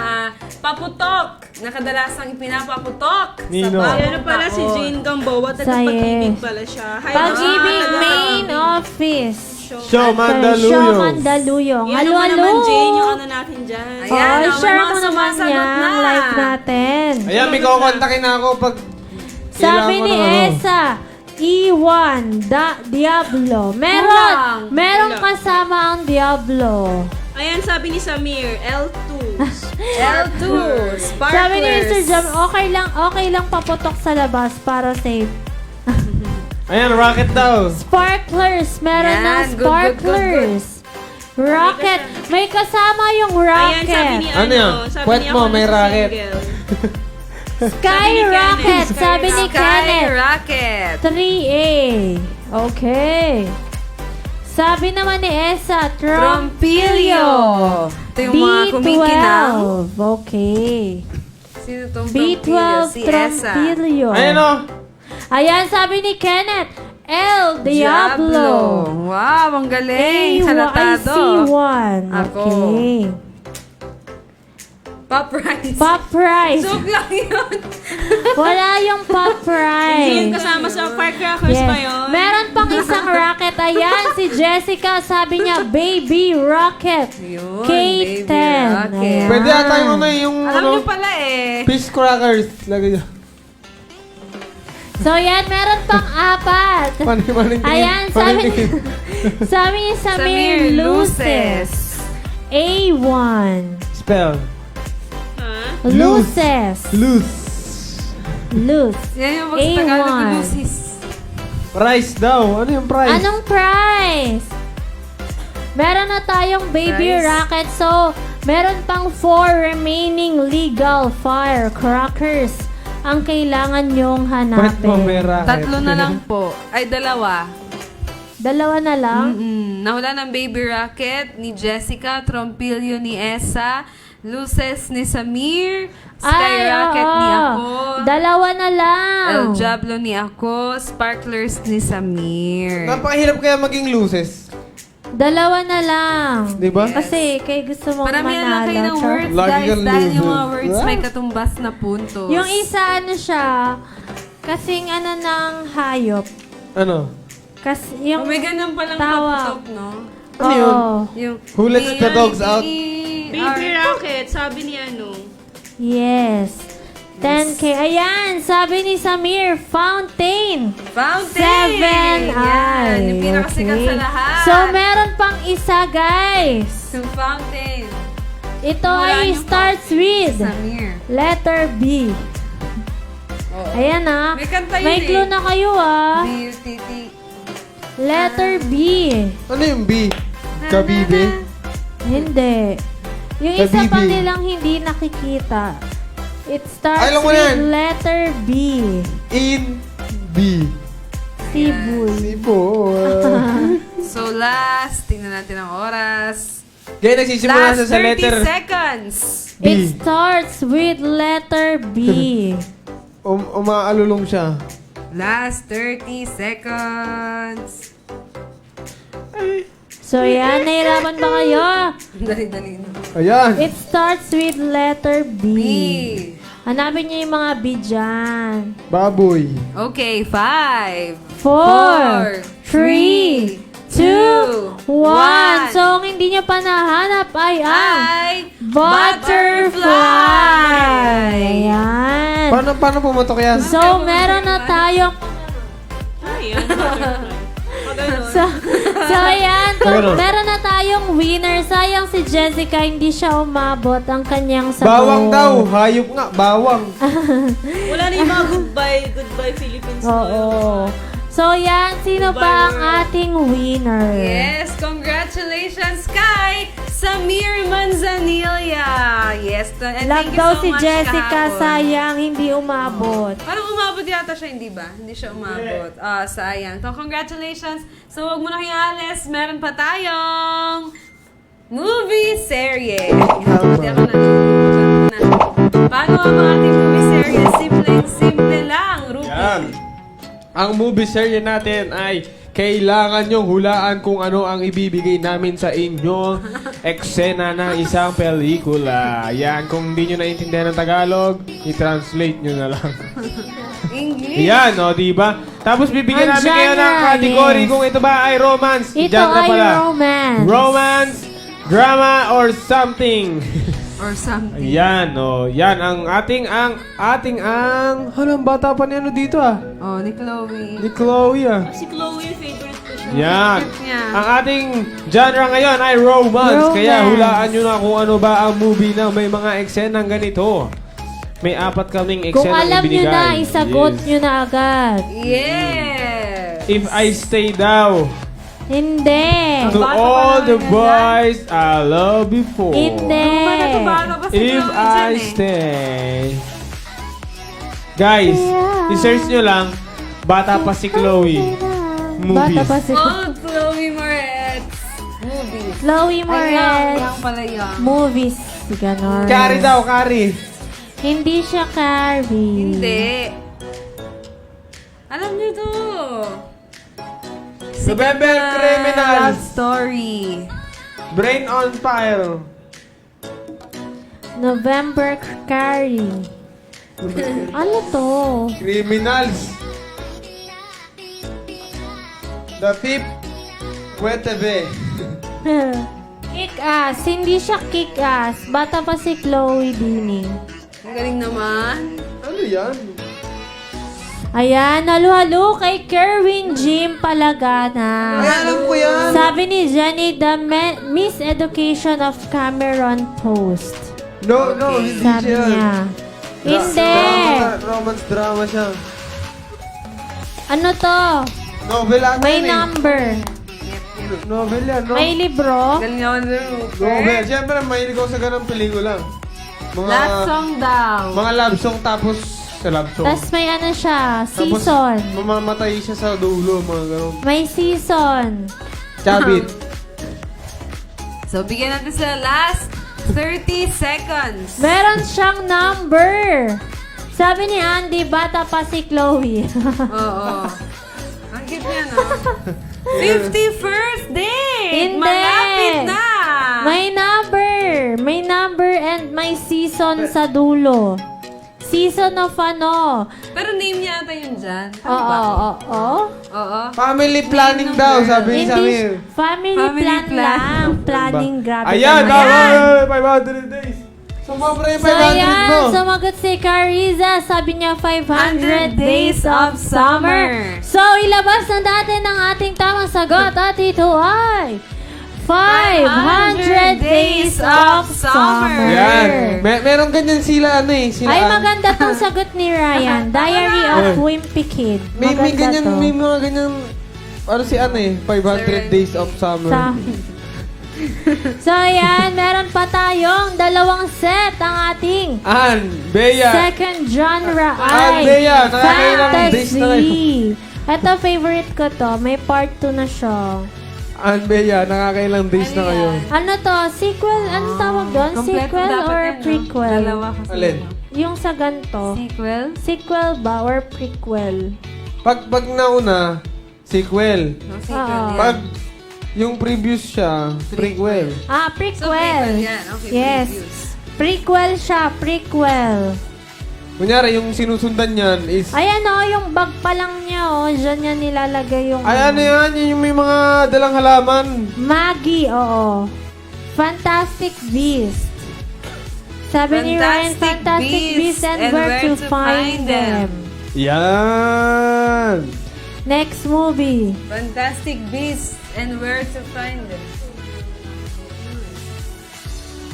paputok na kadalasang ipinapaputok Nino. sa Si bagong ano pala si taon. Jane Gamboa, taga Sayes. Pag-ibig pala siya. Hi, Pag-ibig Ah, main office. Show Show Mandaluyong. Mandaluyong. Yan Halo, mo halo. naman, Jane, yung ano natin dyan. Ayan, Oh, may share mga mo naman sumasagot yan na. ang live natin. Ayan, may kukontakin na ako pag... Sabi kailangan ko ni ng ano. Esa, E1, Diablo. Meron. Kulang. Merong Kulang. kasama ang Diablo. Ayan, sabi ni Samir, L2. L2, sparklers. Sabi ni Mr. Jam, okay lang paputok sa labas para safe. Ayan, rocket daw. Sparklers. Meron Yan, ng good, good, good, sparklers. Rocket. May kasama yung Ayan, sabi rocket. ni Ano yan? sabi Kwet ni mo, ako may na racket. single. Sky Sabi ni rocket. Kenneth, Sabi ni Kenneth. Rocket. 3A. Okay. Sabi naman ni Esa, Trompilio. Ito yung mga kumikinang. B12. Okay. Sino tong B12 Trompilio? Si Esa. Trompilio. Ayan o. Ayan, sabi ni Kenneth, El Diablo. Wow, ang galing. Halatado. C1. Ako. Okay. Pop Rice. Pop Prize. Joke lang yun. Wala yung Pop Yung Prize. kasama sa firecrackers ba yun? Meron pang isang rocket. Ayan, si Jessica, sabi niya, Baby Rocket. Yun, K10. Baby Rocket. Ayan. Pwede ata yung ano, yung Alam ano, niyo pala eh. fish crackers. Lagay niya. So yan, meron pang apat. Maning Ayan, sabi ni Samir Samir Luces. A1. Spell. Ha? Luces. Loose. Luce. Yan yung mga Tagalog A1. Lucis. Price daw. Ano yung price? Anong price? Meron na tayong baby Price? rocket. So, meron pang 4 remaining legal firecrackers ang kailangan nyong Kwet mo, may hanapin. racket. Tatlo na lang po. Ay, dalawa. Dalawa na lang? Nahula ng Baby Rocket ni Jessica, Trompilio ni Esa, Luces ni Samir, Sky Rocket ni oo. ako, Dalawa na lang. El Diablo ni ako, Sparklers ni Samir. Napakahirap kaya maging loses. Dalawa na lang. Di ba? Kasi kay gusto mong Paramihan lang kayo ng manalo. words, Lagi guys, kang dahil yung loser. mga words may katumbas na puntos. Yung isa ano siya, kasing ano ng hayop. Ano? Kasi yung Oh, may ganun palang Tawag. paputok, no? Ano yun? Oo. Yung, Who lets the dogs out? Baby Rocket, sabi ni ano. Yes. 10K. Ayan, sabi ni Samir, fountain. Fountain! 7 Yan, yung pinakasikat Okay. sa lahat. So, meron pang isa, guys. Yung fountain. Ito Wala ay yung starts with Samir. letter B. Ayan ah. May kanta yun May eh. clue na kayo ah. B-U-T-T. Letter B. Ano yung B? Kabibe? Hindi. Yung isa Kabibi. pa nilang hindi nakikita. It starts Ay, alam mo na with yan. letter B. In B. Sibul. Sipo. So last, tingnan natin ang oras. Kaya nagsisimula Last sa 30 letter. seconds. It starts with letter B. Umaalulong siya. Last 30 seconds. So yan, nahirapan ba kayo? Dali-dali na. Ayan. It starts with letter B. B. Hanapin niyo yung mga B dyan. Baboy. Okay, 5, 4, 3, 2, 1. 1. So, ang hindi niyo pa nahanap ay ang Ay, butterfly. Ayan. Paano pumatok yan? So, meron na tayong... Ayan. So, ayan. Ganun. Meron na tayong winner. Sayang si Jessica, hindi siya umabot ang kanyang sagot. Bawang daw. Hayop nga. Bawang. Wala na yung mga goodbye Philippines. Oo. So, yan. Sino pa ang ating winner? Yes, congratulations kay Samir Manzanilla. Yes, and Lag thank you daw so si much Jessica, kahapon. sayang, hindi umabot. Parang umabot yata siya, hindi ba? Hindi siya umabot. Ah, sayang. So, congratulations. So, wag mo na ialis. Meron pa tayong movie serye. Hindi ako naluluto na. Paano ang ating movie serye? Simple lang. Ruby. Yan. Ang movie serye natin ay kailangan nyong hulaan kung ano ang ibibigay namin sa inyong eksena ng isang pelikula. Yan, kung hindi nyo naintindihan ng Tagalog, i-translate nyo na lang. English. Yan, o, diba? Tapos bibigyan Ang namin kayo ng genre, category yes. kung ito ba ay romance. Ito Genre ay pala. romance. Romance, drama, or something. Or something. Yan, o. Yan, ang halang bata pa ni ano dito ah. Oh, ni Chloe. Ni Chloe ah. Si Chloe, favorite ko siya. Yan. niya. Ang ating genre ngayon ay romance. Romance. Kaya hulaan nyo na kung ano ba ang movie na may mga eksenang ganito. May 4 kaming Kung eksenang alam nyo ibinigay. na, isagot Yes. nyo na agad. Yes. If I stay daw. Hindi. To Bata pa all namin the yan. boys I love before. Hindi. Bata pa si If Chloe I dyan eh. stay. Guys, Yeah. i-search nyo lang, bata pa si Chloe. Movies. Bata pa si Old Chloe Moretz. Movies. Chloe Ay, Moretz. yung pala yung. Movies. Ganon. Carrie daw, Carrie. Hindi siya Carrie. Hindi. Alam niyo to. November Love Criminals. Story. Brain on Fire. November Carrie. Ano to? Criminals. The Fifth Puetebe. Kick-ass. Hindi siya kick-ass. Bata pa si Chloe Dini. Ang galing naman. Ano yan? Ayan, halo-halo kay Kerwin Jim Palagana. Ay, alam ko yan. Sabi ni Jenny, the Miss Education of Cameron Post. No, hindi Sabi siya. niya. Hindi. Romance drama siya. Ano to? Novel ata May yan eh. number. Novel yan, no? May libro. Galing naman ni Novel. Siyempre, mahilig ako sa ganang pelikula. Mga, Last song daw. mga love song tapos sa love song. Tapos may ano siya, Tapos, season. mamamatay siya sa dulo, mga ganun. May season. Chabit. So, bigyan natin sa last 30 seconds. Meron siyang number. Sabi ni Andy, bata pa si Chloe. Oo. Ang cute niya, no? 51st date! Hindi. Malapit na! May number and may season sa dulo. Season of ano? Pero name niya ata yun dyan. Ano Oo, ba? oo. Oo. Family planning daw, sabi ni Samir. Family Family plan plan. lang. Planning, grabe. Ayan, naman. tama. 500 days. Sumabra yung So, 500 mo. ayan. Sumagot si Cariza. Sabi niya 500 days of summer. So, ilabas na natin ang ating tamang sagot. At ito ay 500 days of summer. Yan. Meron ganyan sila, ano eh. Sila, Ay, maganda tong sagot ni Ryan. Diary of Wimpy Kid. May Maganda ganyan, to. may mga ganyan. Ano si ano eh, 500 days of summer. So, ayan. Meron pa tayong 2 set ang ating Ann, Bea. second genre Ann, ay Bea. Nakakailang days na kayo. fantasy. Ito, favorite ko to. May part 2 na siya. Anbeya, nakakailang days na kayo. Ano to? Sequel? Ano tawag doon? Kompleto Sequel dapat or yan, no? prequel? Dalawa kasi. Alin? Yung sa ganito. Sequel? Sequel ba or prequel? Pag nauna, sequel. No, sequel Oo. yan. Pag yung previous siya, prequel. Ah, So, prequel prequel. yan. Okay, Yes. previous. Prequel siya, prequel. Kunyari, yung sinusundan niyan is... Ayan o, yung bag pa lang niya o. Diyan niya nilalagay yung... Ay, ano yan? Yun yung may mga dalang halaman. Maggie, oo. Fantastic Beast. Sabi ni Ryan, Fantastic Fantastic Beasts and where to find them. Yan! Next movie. Fantastic Beasts and Where to Find Them.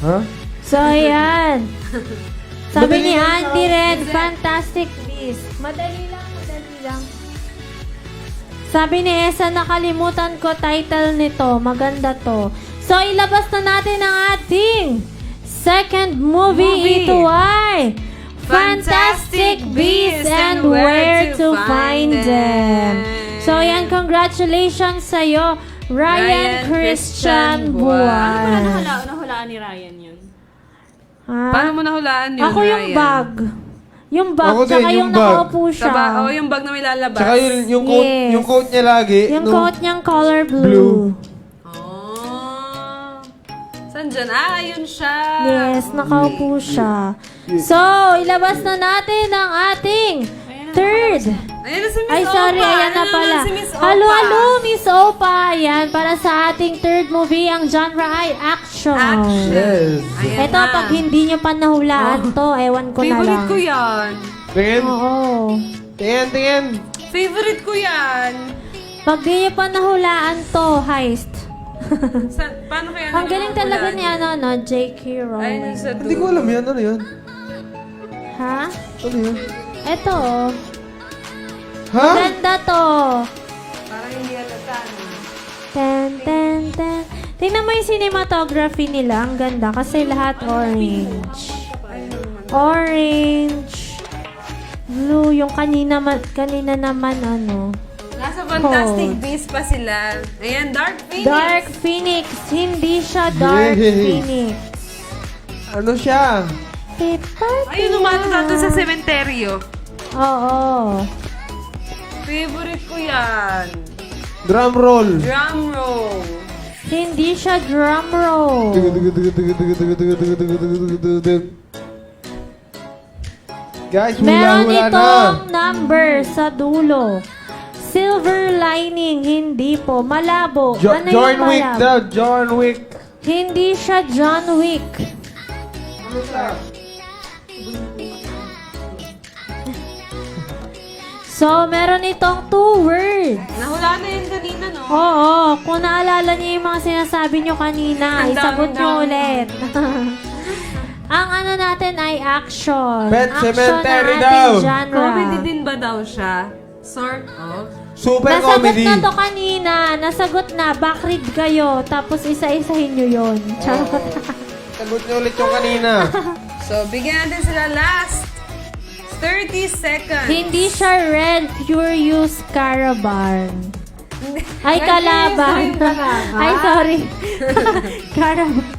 Ha? So, ayan. Sabi ni Madali lang Andy rin, Fantastic Beasts. Madali lang, madali lang. Sabi ni Esa, nakalimutan ko title nito. Maganda to. So, ilabas na natin ang ating second movie. Ito ay Fantastic Beasts and Where to Find Them. So, yan, congratulations sa'yo, Ryan Christian Buwan. Nahulaan ni Ryan yun. Ha? Paano mo nahulaan yun, Ako yung Ryan? bag. Yung bag, Ako din, tsaka yung yung bag. nakaupo siya. Yung bag na may lalabas. Tsaka yung coat, Yes. yung coat niya lagi. Yung no? coat niyang color blue. Blue. Oh. Saan dyan? Yun siya. Yes, nakaupo siya. So, ilabas na natin ang ating third. Ayan na si Miss Ay, Opa. sorry, ayan na pala. Si Miss Opa. Halo, halo, Miss Opa. Ayan, para sa ating third movie, ang genre ay action. Action. Yes. Ayan Ito, na. pag hindi nyo pa nahulaan to, ewan ko na Favorite lang. ko yan. Tingin. Oo. Tingin. Favorite ko yan. Pag di nyo pa nahulaan to, heist. Paano kaya Ang galing talaga ni ano, no? J.K. Ayun Rowling. yung sa Hindi ko alam yan. Ano yan? Ha? Ano yan? Ito, oh. Ha? Ganda to. Parang hindi alata. Ten, ten, ten. Tingnan mo yung cinematography nila. Ang ganda kasi lahat orange. Orange. Blue. Yung kanina naman ano. Nasa Fantastic Cold. Beasts pa sila. Ayan, Dark Phoenix. Dark Phoenix. Hindi siya Dark Yay. Phoenix. Ano siya? Ayun, umatata doon sa sementeryo. Oo. Favorite ko yan. Drum roll. Drum roll. Hindi siya drum roll. Guys, Meron hula-hula na. itong number sa dulo. Silver lining, hindi po. Malabo. Ano John yung Wick malabo? daw. John Wick. Hindi siya John Wick. So, meron itong 2 words. Nahula na yun kanina, no? Oo, kung naalala niyo yung mga sinasabi niyo kanina, Ang isagot niyo dami. ulit. Ang ano natin ay action. Pet Action Cemetery ang daw. ating genre. Comedy din ba daw siya? Sort of. Super Nasagot comedy. na to kanina. Nasagot na. Backread kayo. Tapos isa-isahin nyo yun. Charot. Sagot niyo ulit yung kanina. So, bigyan natin sila last 30 seconds. Hindi siya Red Furious Caravan. Ay, Kalaban. Ay, sorry. Caravan.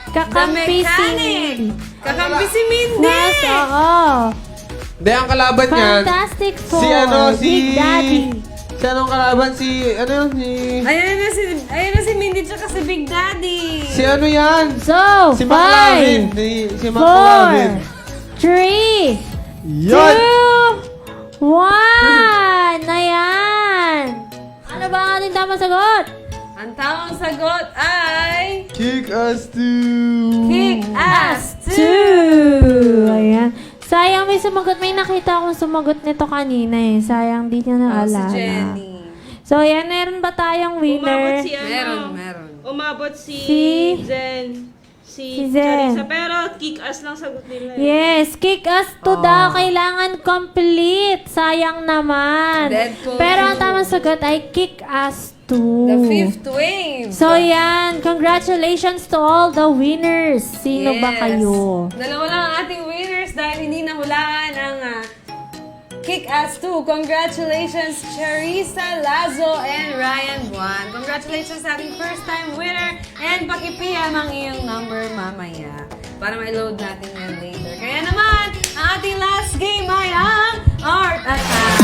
The Kakampi si Mechanic. Kakampi si Mindy. Yes, oo. Hindi, ang kalaban niyan. Fantastic Four. Si ano, si... Big Daddy. Si anong kalaban? Si... Ano yun? Si... Ayan na si Mindy tsaka si Big Daddy. Si ano yan? So, Si McLovin. 5, Si McLovin. 4, 3, Yun! 2, 1. Ayan. Ano ba ang ating tamang sagot? Ang tamang sagot ay... Kick us to... Kick Ass 2. Ayan. Sayang may sumagot. May nakita akong sumagot nito kanina eh. Sayang di niya Oh, naalala. si Jenny. So, yan. Meron ba tayong winner? Umabot si ano? Meron. Umabot si Si- Zen. Si Zen. Charissa. Pero kick-ass lang sagot nila. Yes, kick us to daw. Kailangan complete. Sayang naman. Deadpool. Pero ang tamang sagot ay kick us to. The fifth wave. So yan, congratulations to all the winners. Sino ba Yes. kayo? Dalawa lang ang ating winners dahil hindi nahulaan ang Kick-Ass 2. Congratulations, Charissa Lazo and Ryan Buan. Congratulations sa ating first-time winner. And paki-PM ang iyong number mamaya para may-load natin yan later. Kaya naman, ang ating last game ay ang Art Attack.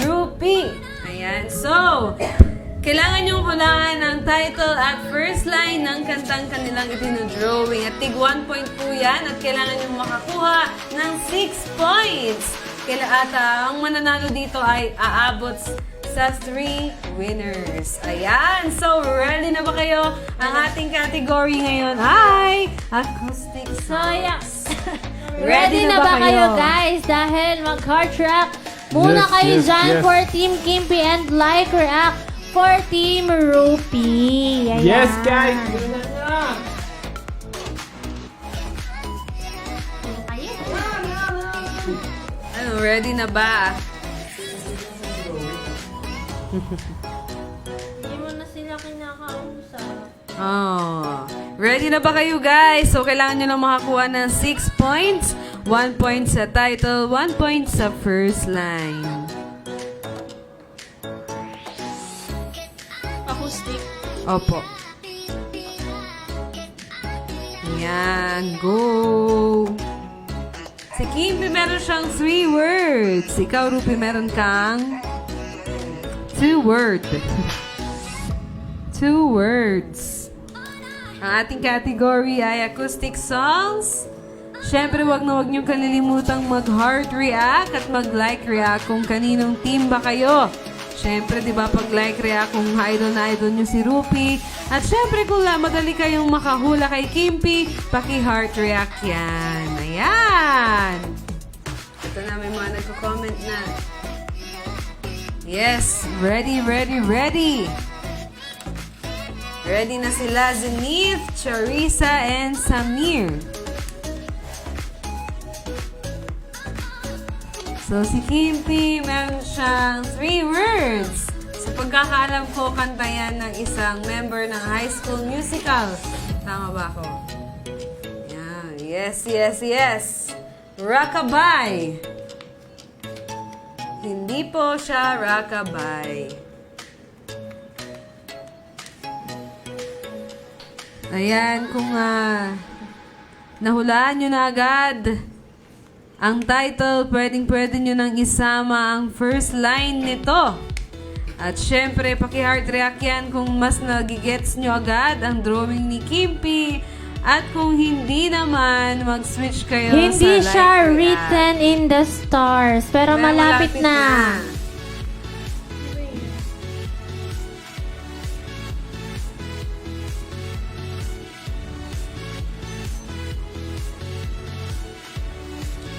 Rupee. Ayan. So, kailangan niyong hulaan ang title at first line ng kantang kanilang itinodrawing. At tig 1 point po yan at kailangan niyong makakuha ng 6 points. At ang mananalo dito ay aabot sa 3 winners. Ayan. So, ready na ba kayo? Ang ating category ngayon ay acoustic So, yeah. songs. Ready na ba kayo, guys? Dahil mag-heart track muna Yes, kayo yes, dyan yes. for Team Kimpy and like react for Team Rupee. Ayan. Yes, guys! Wala na! Ano, ready na ba? Hindi mo na sila kinakausap. Oh. Ready na ba kayo, guys? So, kailangan nyo lang makakuha ng 6 points. 1 point sa title, 1 point sa first line. Acoustic. Opo. Yan, go! Si Kimby meron siyang 3 words. Ikaw, Rupi, meron kang 2 words. 2 words. Ang ating category ay acoustic songs. Siyempre, wag na wag niyong kalilimutang mag-heart react at mag-like react kung kaninong team ba kayo. Siyempre, di ba, pag like react kung idol na idol niyo si Rupi. At siyempre, kung madali kayong makahula kay Kimpy, paki-heart react yan. Ayan! Ito na, may mga nagko-comment na. Yes! Ready, ready, ready! Ready na sila, Zenith, Charissa, and Samir. So, si Kimpy, meron siyang 3 words. Sa pagkakaalam ko, kanta yan ng isang member ng High School Musical. Tama ba ako? Yan. Yes, yes, yes. Rockabye. Hindi po siya rockabye. Ayan, kung nahulaan nyo na agad ang title, pwedeng-pwede nyo nang isama ang first line nito. At syempre, paki-heart react yan kung mas nagigets nyo agad ang drawing ni Kimpy. At kung hindi naman, mag-switch kayo Hindi sa siya like react. written in the stars, pero malapit na.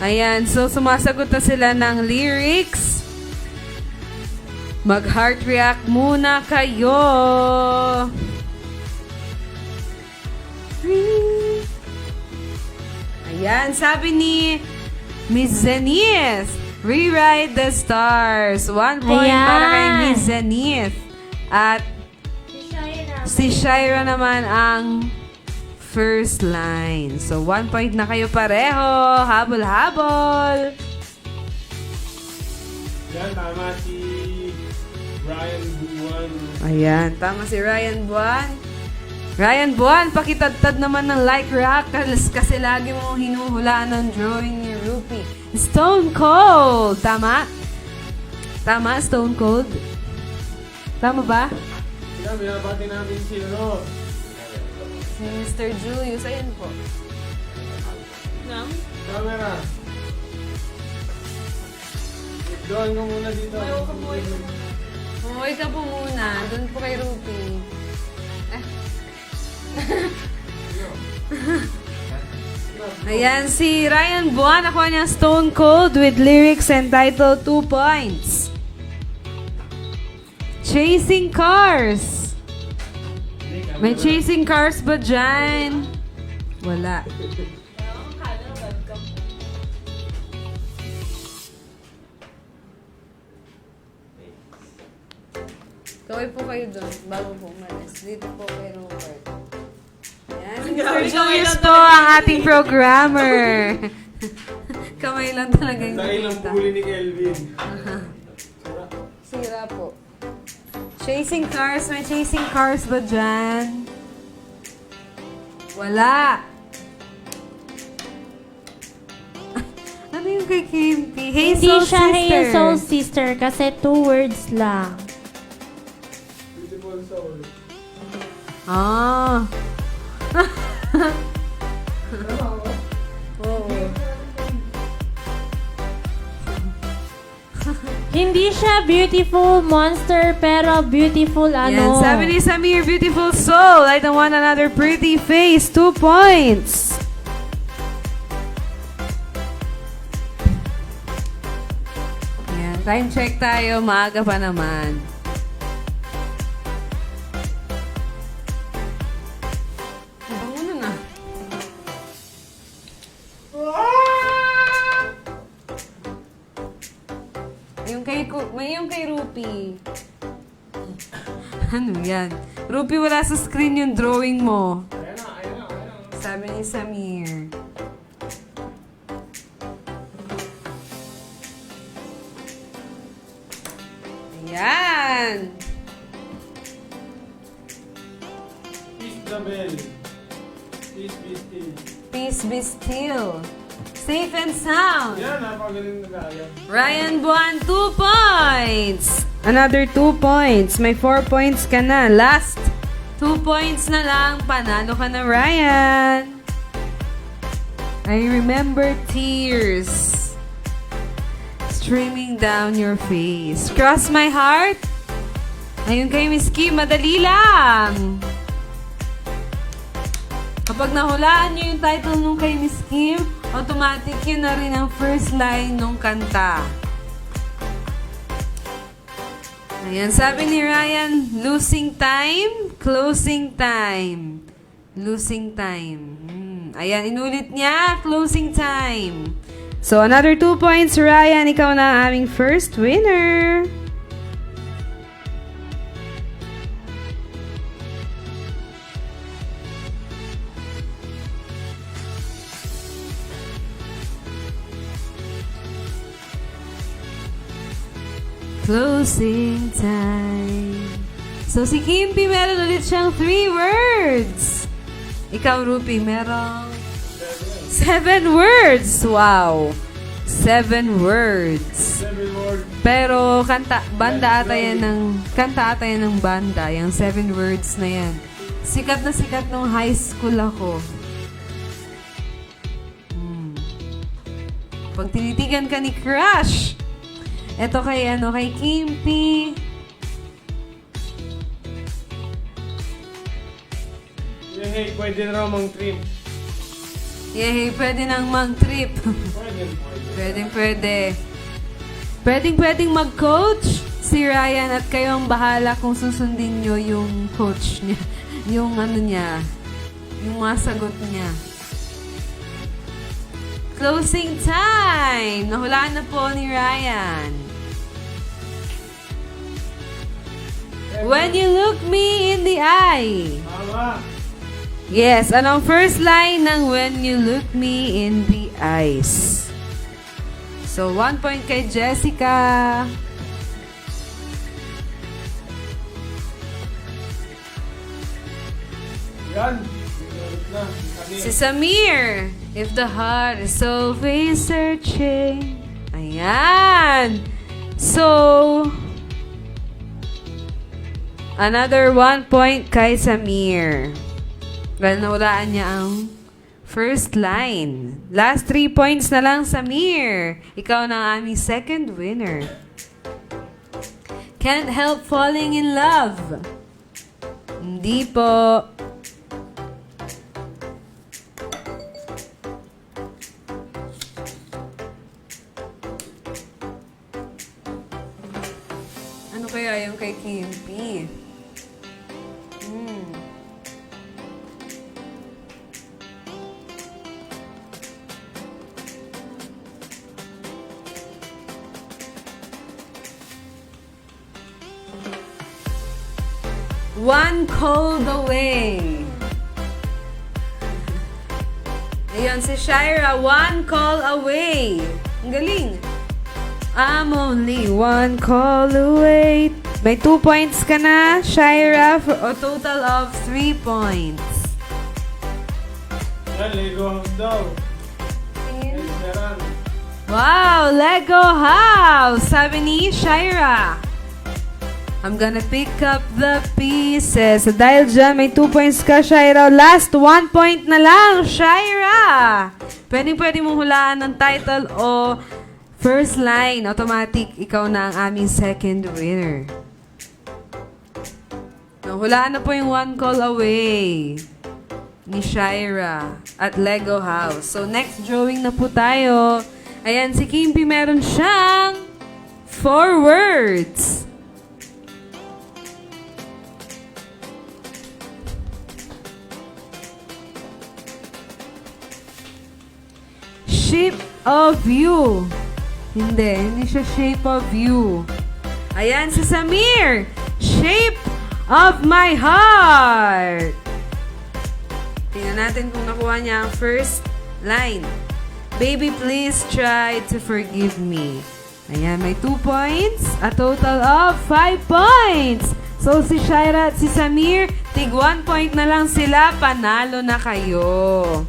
Ayan, so sumasagot na sila ng lyrics. Mag-heart react muna kayo. Ayan, sabi ni Miss Zenith, rewrite the stars. 1 point Ayan. para kay Miss Zenith. At si Shira naman ang first line. So, 1 point na kayo pareho. Habol-habol. Yan, tama si Ryan Buwan. Ayan, tama si Ryan Buan. Ryan Buan, pakitadtad naman ng like react kasi lagi mo hinuhulaan ng drawing ni Rupee. Stone Cold. Tama? Tama, Stone Cold? Tama ba? Yan, binabati namin si ano. Si Mr. Julius. Ayan po. Camera. Doon ka muna dito. Umuwi ka po muna. Doon po kay Rupee. Ayan, si Ryan Buan. Nakuha niya Stone Cold with lyrics and title 2 points. Chasing Cars. May chasing cars ba dyan? Wala. Kaway po kayo doon bago po umalis. Dito po kay Robert. Ayan, si Sir Julius po ang ating programmer. Kamay lang talaga yung Dahil ang nakita. huli ni Kelvin. Sira po. Chasing cars. May chasing cars ba dyan? Wala. Ano yung kay Kimpi? Hey, Hindi Soul siya Sister. Hey Soul Sister kasi 2 words lang. Beautiful soul. Ah. Oo. Hindi siya beautiful monster pero beautiful Yan. ano. Sabi ni Samir, beautiful soul. I don't want another pretty face. 2 points. Yan. Time check tayo. Maaga pa naman. Abango na na. Yung kay Rupi. Ano yan? Rupi, wala sa screen yung drawing mo. Sabi ni Samir. Ayan! Peace the bell. Peace be still. Peace be still. Safe and sound. Yan, napagaling na kaya. Ryan Buwan, 2 points. Another 2 points. May 4 points ka na. Last 2 points na lang. Panalo ka na, Ryan. I remember tears streaming down your face. Cross my heart. Ayun kay Miss Kim, madali lang. Kapag nahulaan niyo yung title nung kay Miss Kim, automatic yun na rin ang first line nung kanta. Ayan, sabi ni Ryan, losing time, closing time. Losing time. Ayan, inulit niya, closing time. So, another 2 points, Ryan. Ikaw na ang aming first winner. Closing time. So, si Kimpi meron ulit siyang 3 words. Ikaw, Rupi, merong 7 words. Wow. 7 words. Pero kanta ata yan ng banda, yung 7 words na yan. Sikat na sikat nung high school ako. Pag tinitigan ka ni Crush, eto kay Kimpi. Hey, pwede na raw mang trip. Yehey, pwede nang mang-trip. Pwedeng mag-coach si Ryan at kayo ang bahala kung susundin nyo yung coach niya. Yung yung mga sagot niya. Closing time! Nahulaan na po ni Ryan. When you look me in the eye. Tama. Yes, anong first line ng When You Look Me in the Eyes? So, 1 point kay Jessica. Yan. Si Samir. If the heart is always searching. Ayan. So, another 1 point kay Samir. Well, nawalaan niya ang first line. Last 3 points na lang, Samir. Ikaw na ang aming second winner. Can't help falling in love. Hindi po. Ano kaya yung kay Kimpi? One cold away. Ayan, si Shira, one call away. Ang galing. I'm only one call away. May 2 points ka na, Shira, for a total of 3 points. Lego daw. Wow, Lego house! Sabi ni Shira. I'm gonna pick up the pieces. So, dahil dyan, may 2 points ka, Shira. Last 1 point na lang, Shira! Pwede mong hulaan ng title o first line. Automatic, ikaw na ang aming second winner. Hulaan na po yung one call away ni Shira at Lego house. So, next drawing na po tayo. Ayan, si Kimpi meron siyang 4 words. Shape of you. Hindi siya shape of you. Ayan, si Samir. Shape of my heart. Tingnan natin kung nakuha niya ang first line. Baby, please try to forgive me. Ayan, may 2 points. A total of 5 points. So, si Shira at si Samir, tig 1 point na lang sila. Panalo na kayo.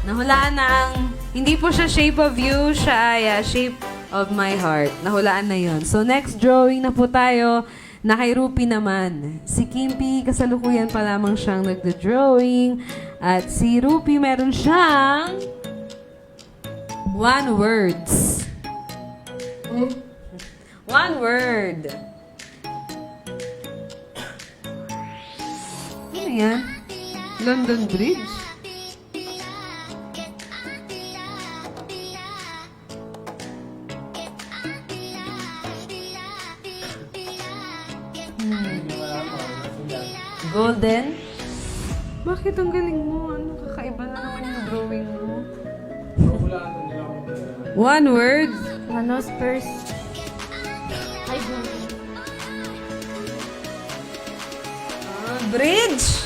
Nahulaan na ang, hindi po siya shape of you, siya ay shape of my heart. Nahulaan na yon. So, next drawing na po tayo. Na kay Rupi naman. Si Kimpi, kasalukuyan pa lamang siyang nagda-drawing. At si Rupi, meron siyang 1 words. 1 word. Ano yan? London Bridge? Golden? Bakit ang galing mo? Ano, kakaiba na naman yung drawing mo. 1 word? Ano, Spurs? Ay, Bridge.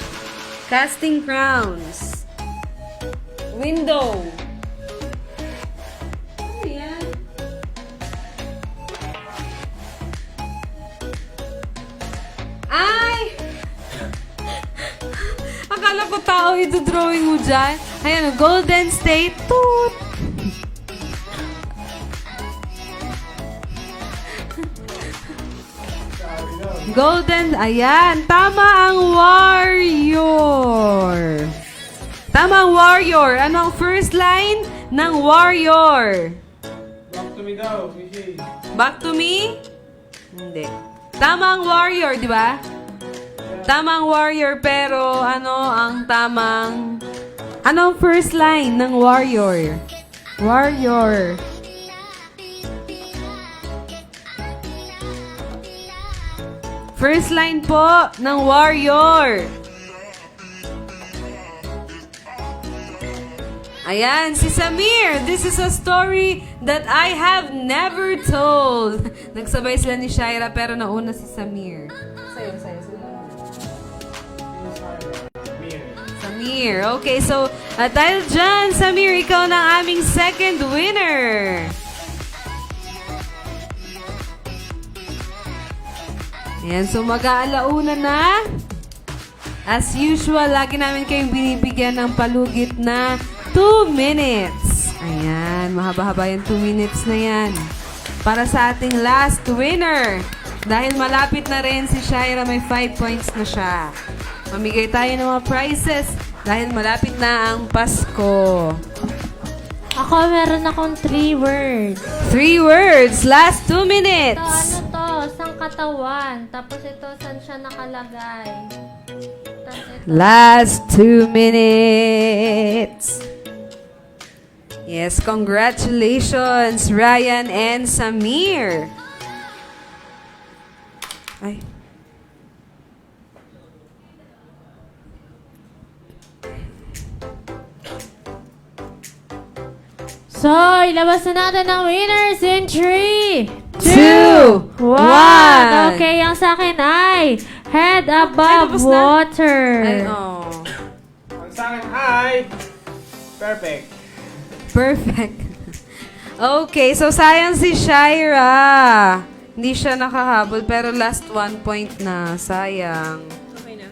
Casting crowns. Window. Ano yan? Ay! Akala ko tao ito drawing mo dyan. Ayan, Golden State. Toot! Golden, ayan. Tama ang warrior. Tama ang warrior. Ano ang first line ng warrior? Back to me daw, Michelle. Back to me? Hindi. Tama ang warrior, di ba? Tama ang warrior, pero ano ang tamang... Ano ang first line ng warrior? Warrior. First line po ng warrior. Ayan, si Samir. This is a story that I have never told. Nagsabay sila ni Shira pero nauna si Samir. Sayo. Samir. Okay, so dahil dyan, Samir, ikaw na ang aming second winner. Ayan, so mag-aalauna na. As usual, lagi namin kayong binibigyan ng palugit na 2 minutes. Ayan, mahaba-haba yung 2 minutes na yan. Para sa ating last winner. Dahil malapit na rin si Shira, may 5 points na siya. Mamigay tayo ng mga prizes dahil malapit na ang Pasko. Ako, meron akong 3 words. 3 words, last 2 Ito, minutes. ano to? Sang katawan. Tapos ito, saan siya nakalagay? Tapos ito. Last 2 minutes. Yes, congratulations, Ryan and Samir. Ay. So, ilabas na natin ang winners in 3, 2, 1. Okay, ang sa akin ay head above tapos na? water. Ay, oh. Ang sa akin ay Perfect. Perfect. Okay, so sayang si Shaira. Hindi siya nakahabol, pero last 1 point na. Sayang. Okay na.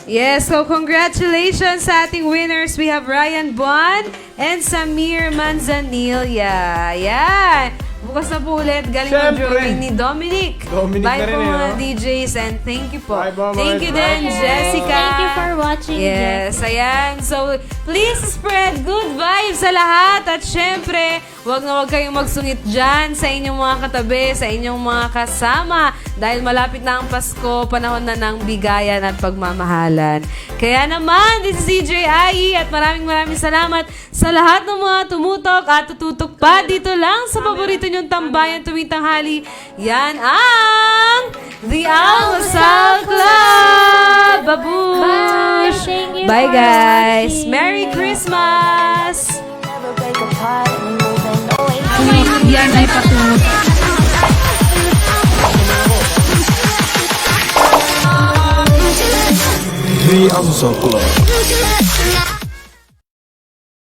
Yes, so congratulations sa ating winners. We have Ryan Buan and Samir Manzanilla. Yan. Bukas na po ulit. Galing ng Siyempre. drawing ni Dominic. Dominic Bye na rin po eh, mga no? DJs and thank you po. Bye, bye, Thank bye. you din, Jessica. Thank you for watching. Yes, ayan. So, please spread good vibes sa lahat. At syempre, wag na wag kayong magsungit dyan sa inyong mga katabi, sa inyong mga kasama. Dahil malapit na ang Pasko, panahon na ng bigayan at pagmamahalan. Kaya naman, this is CJ Ai at maraming salamat sa lahat ng mga tumutok at tututok pa dito lang sa paborito niyong tambayan tuwing tanghali. Yan ang The Almasal Club! Babush! Bye! Thank you Bye for guys! watching. Merry Christmas! Never break apart and moving away. Yan ay patungo. The Almasal Club.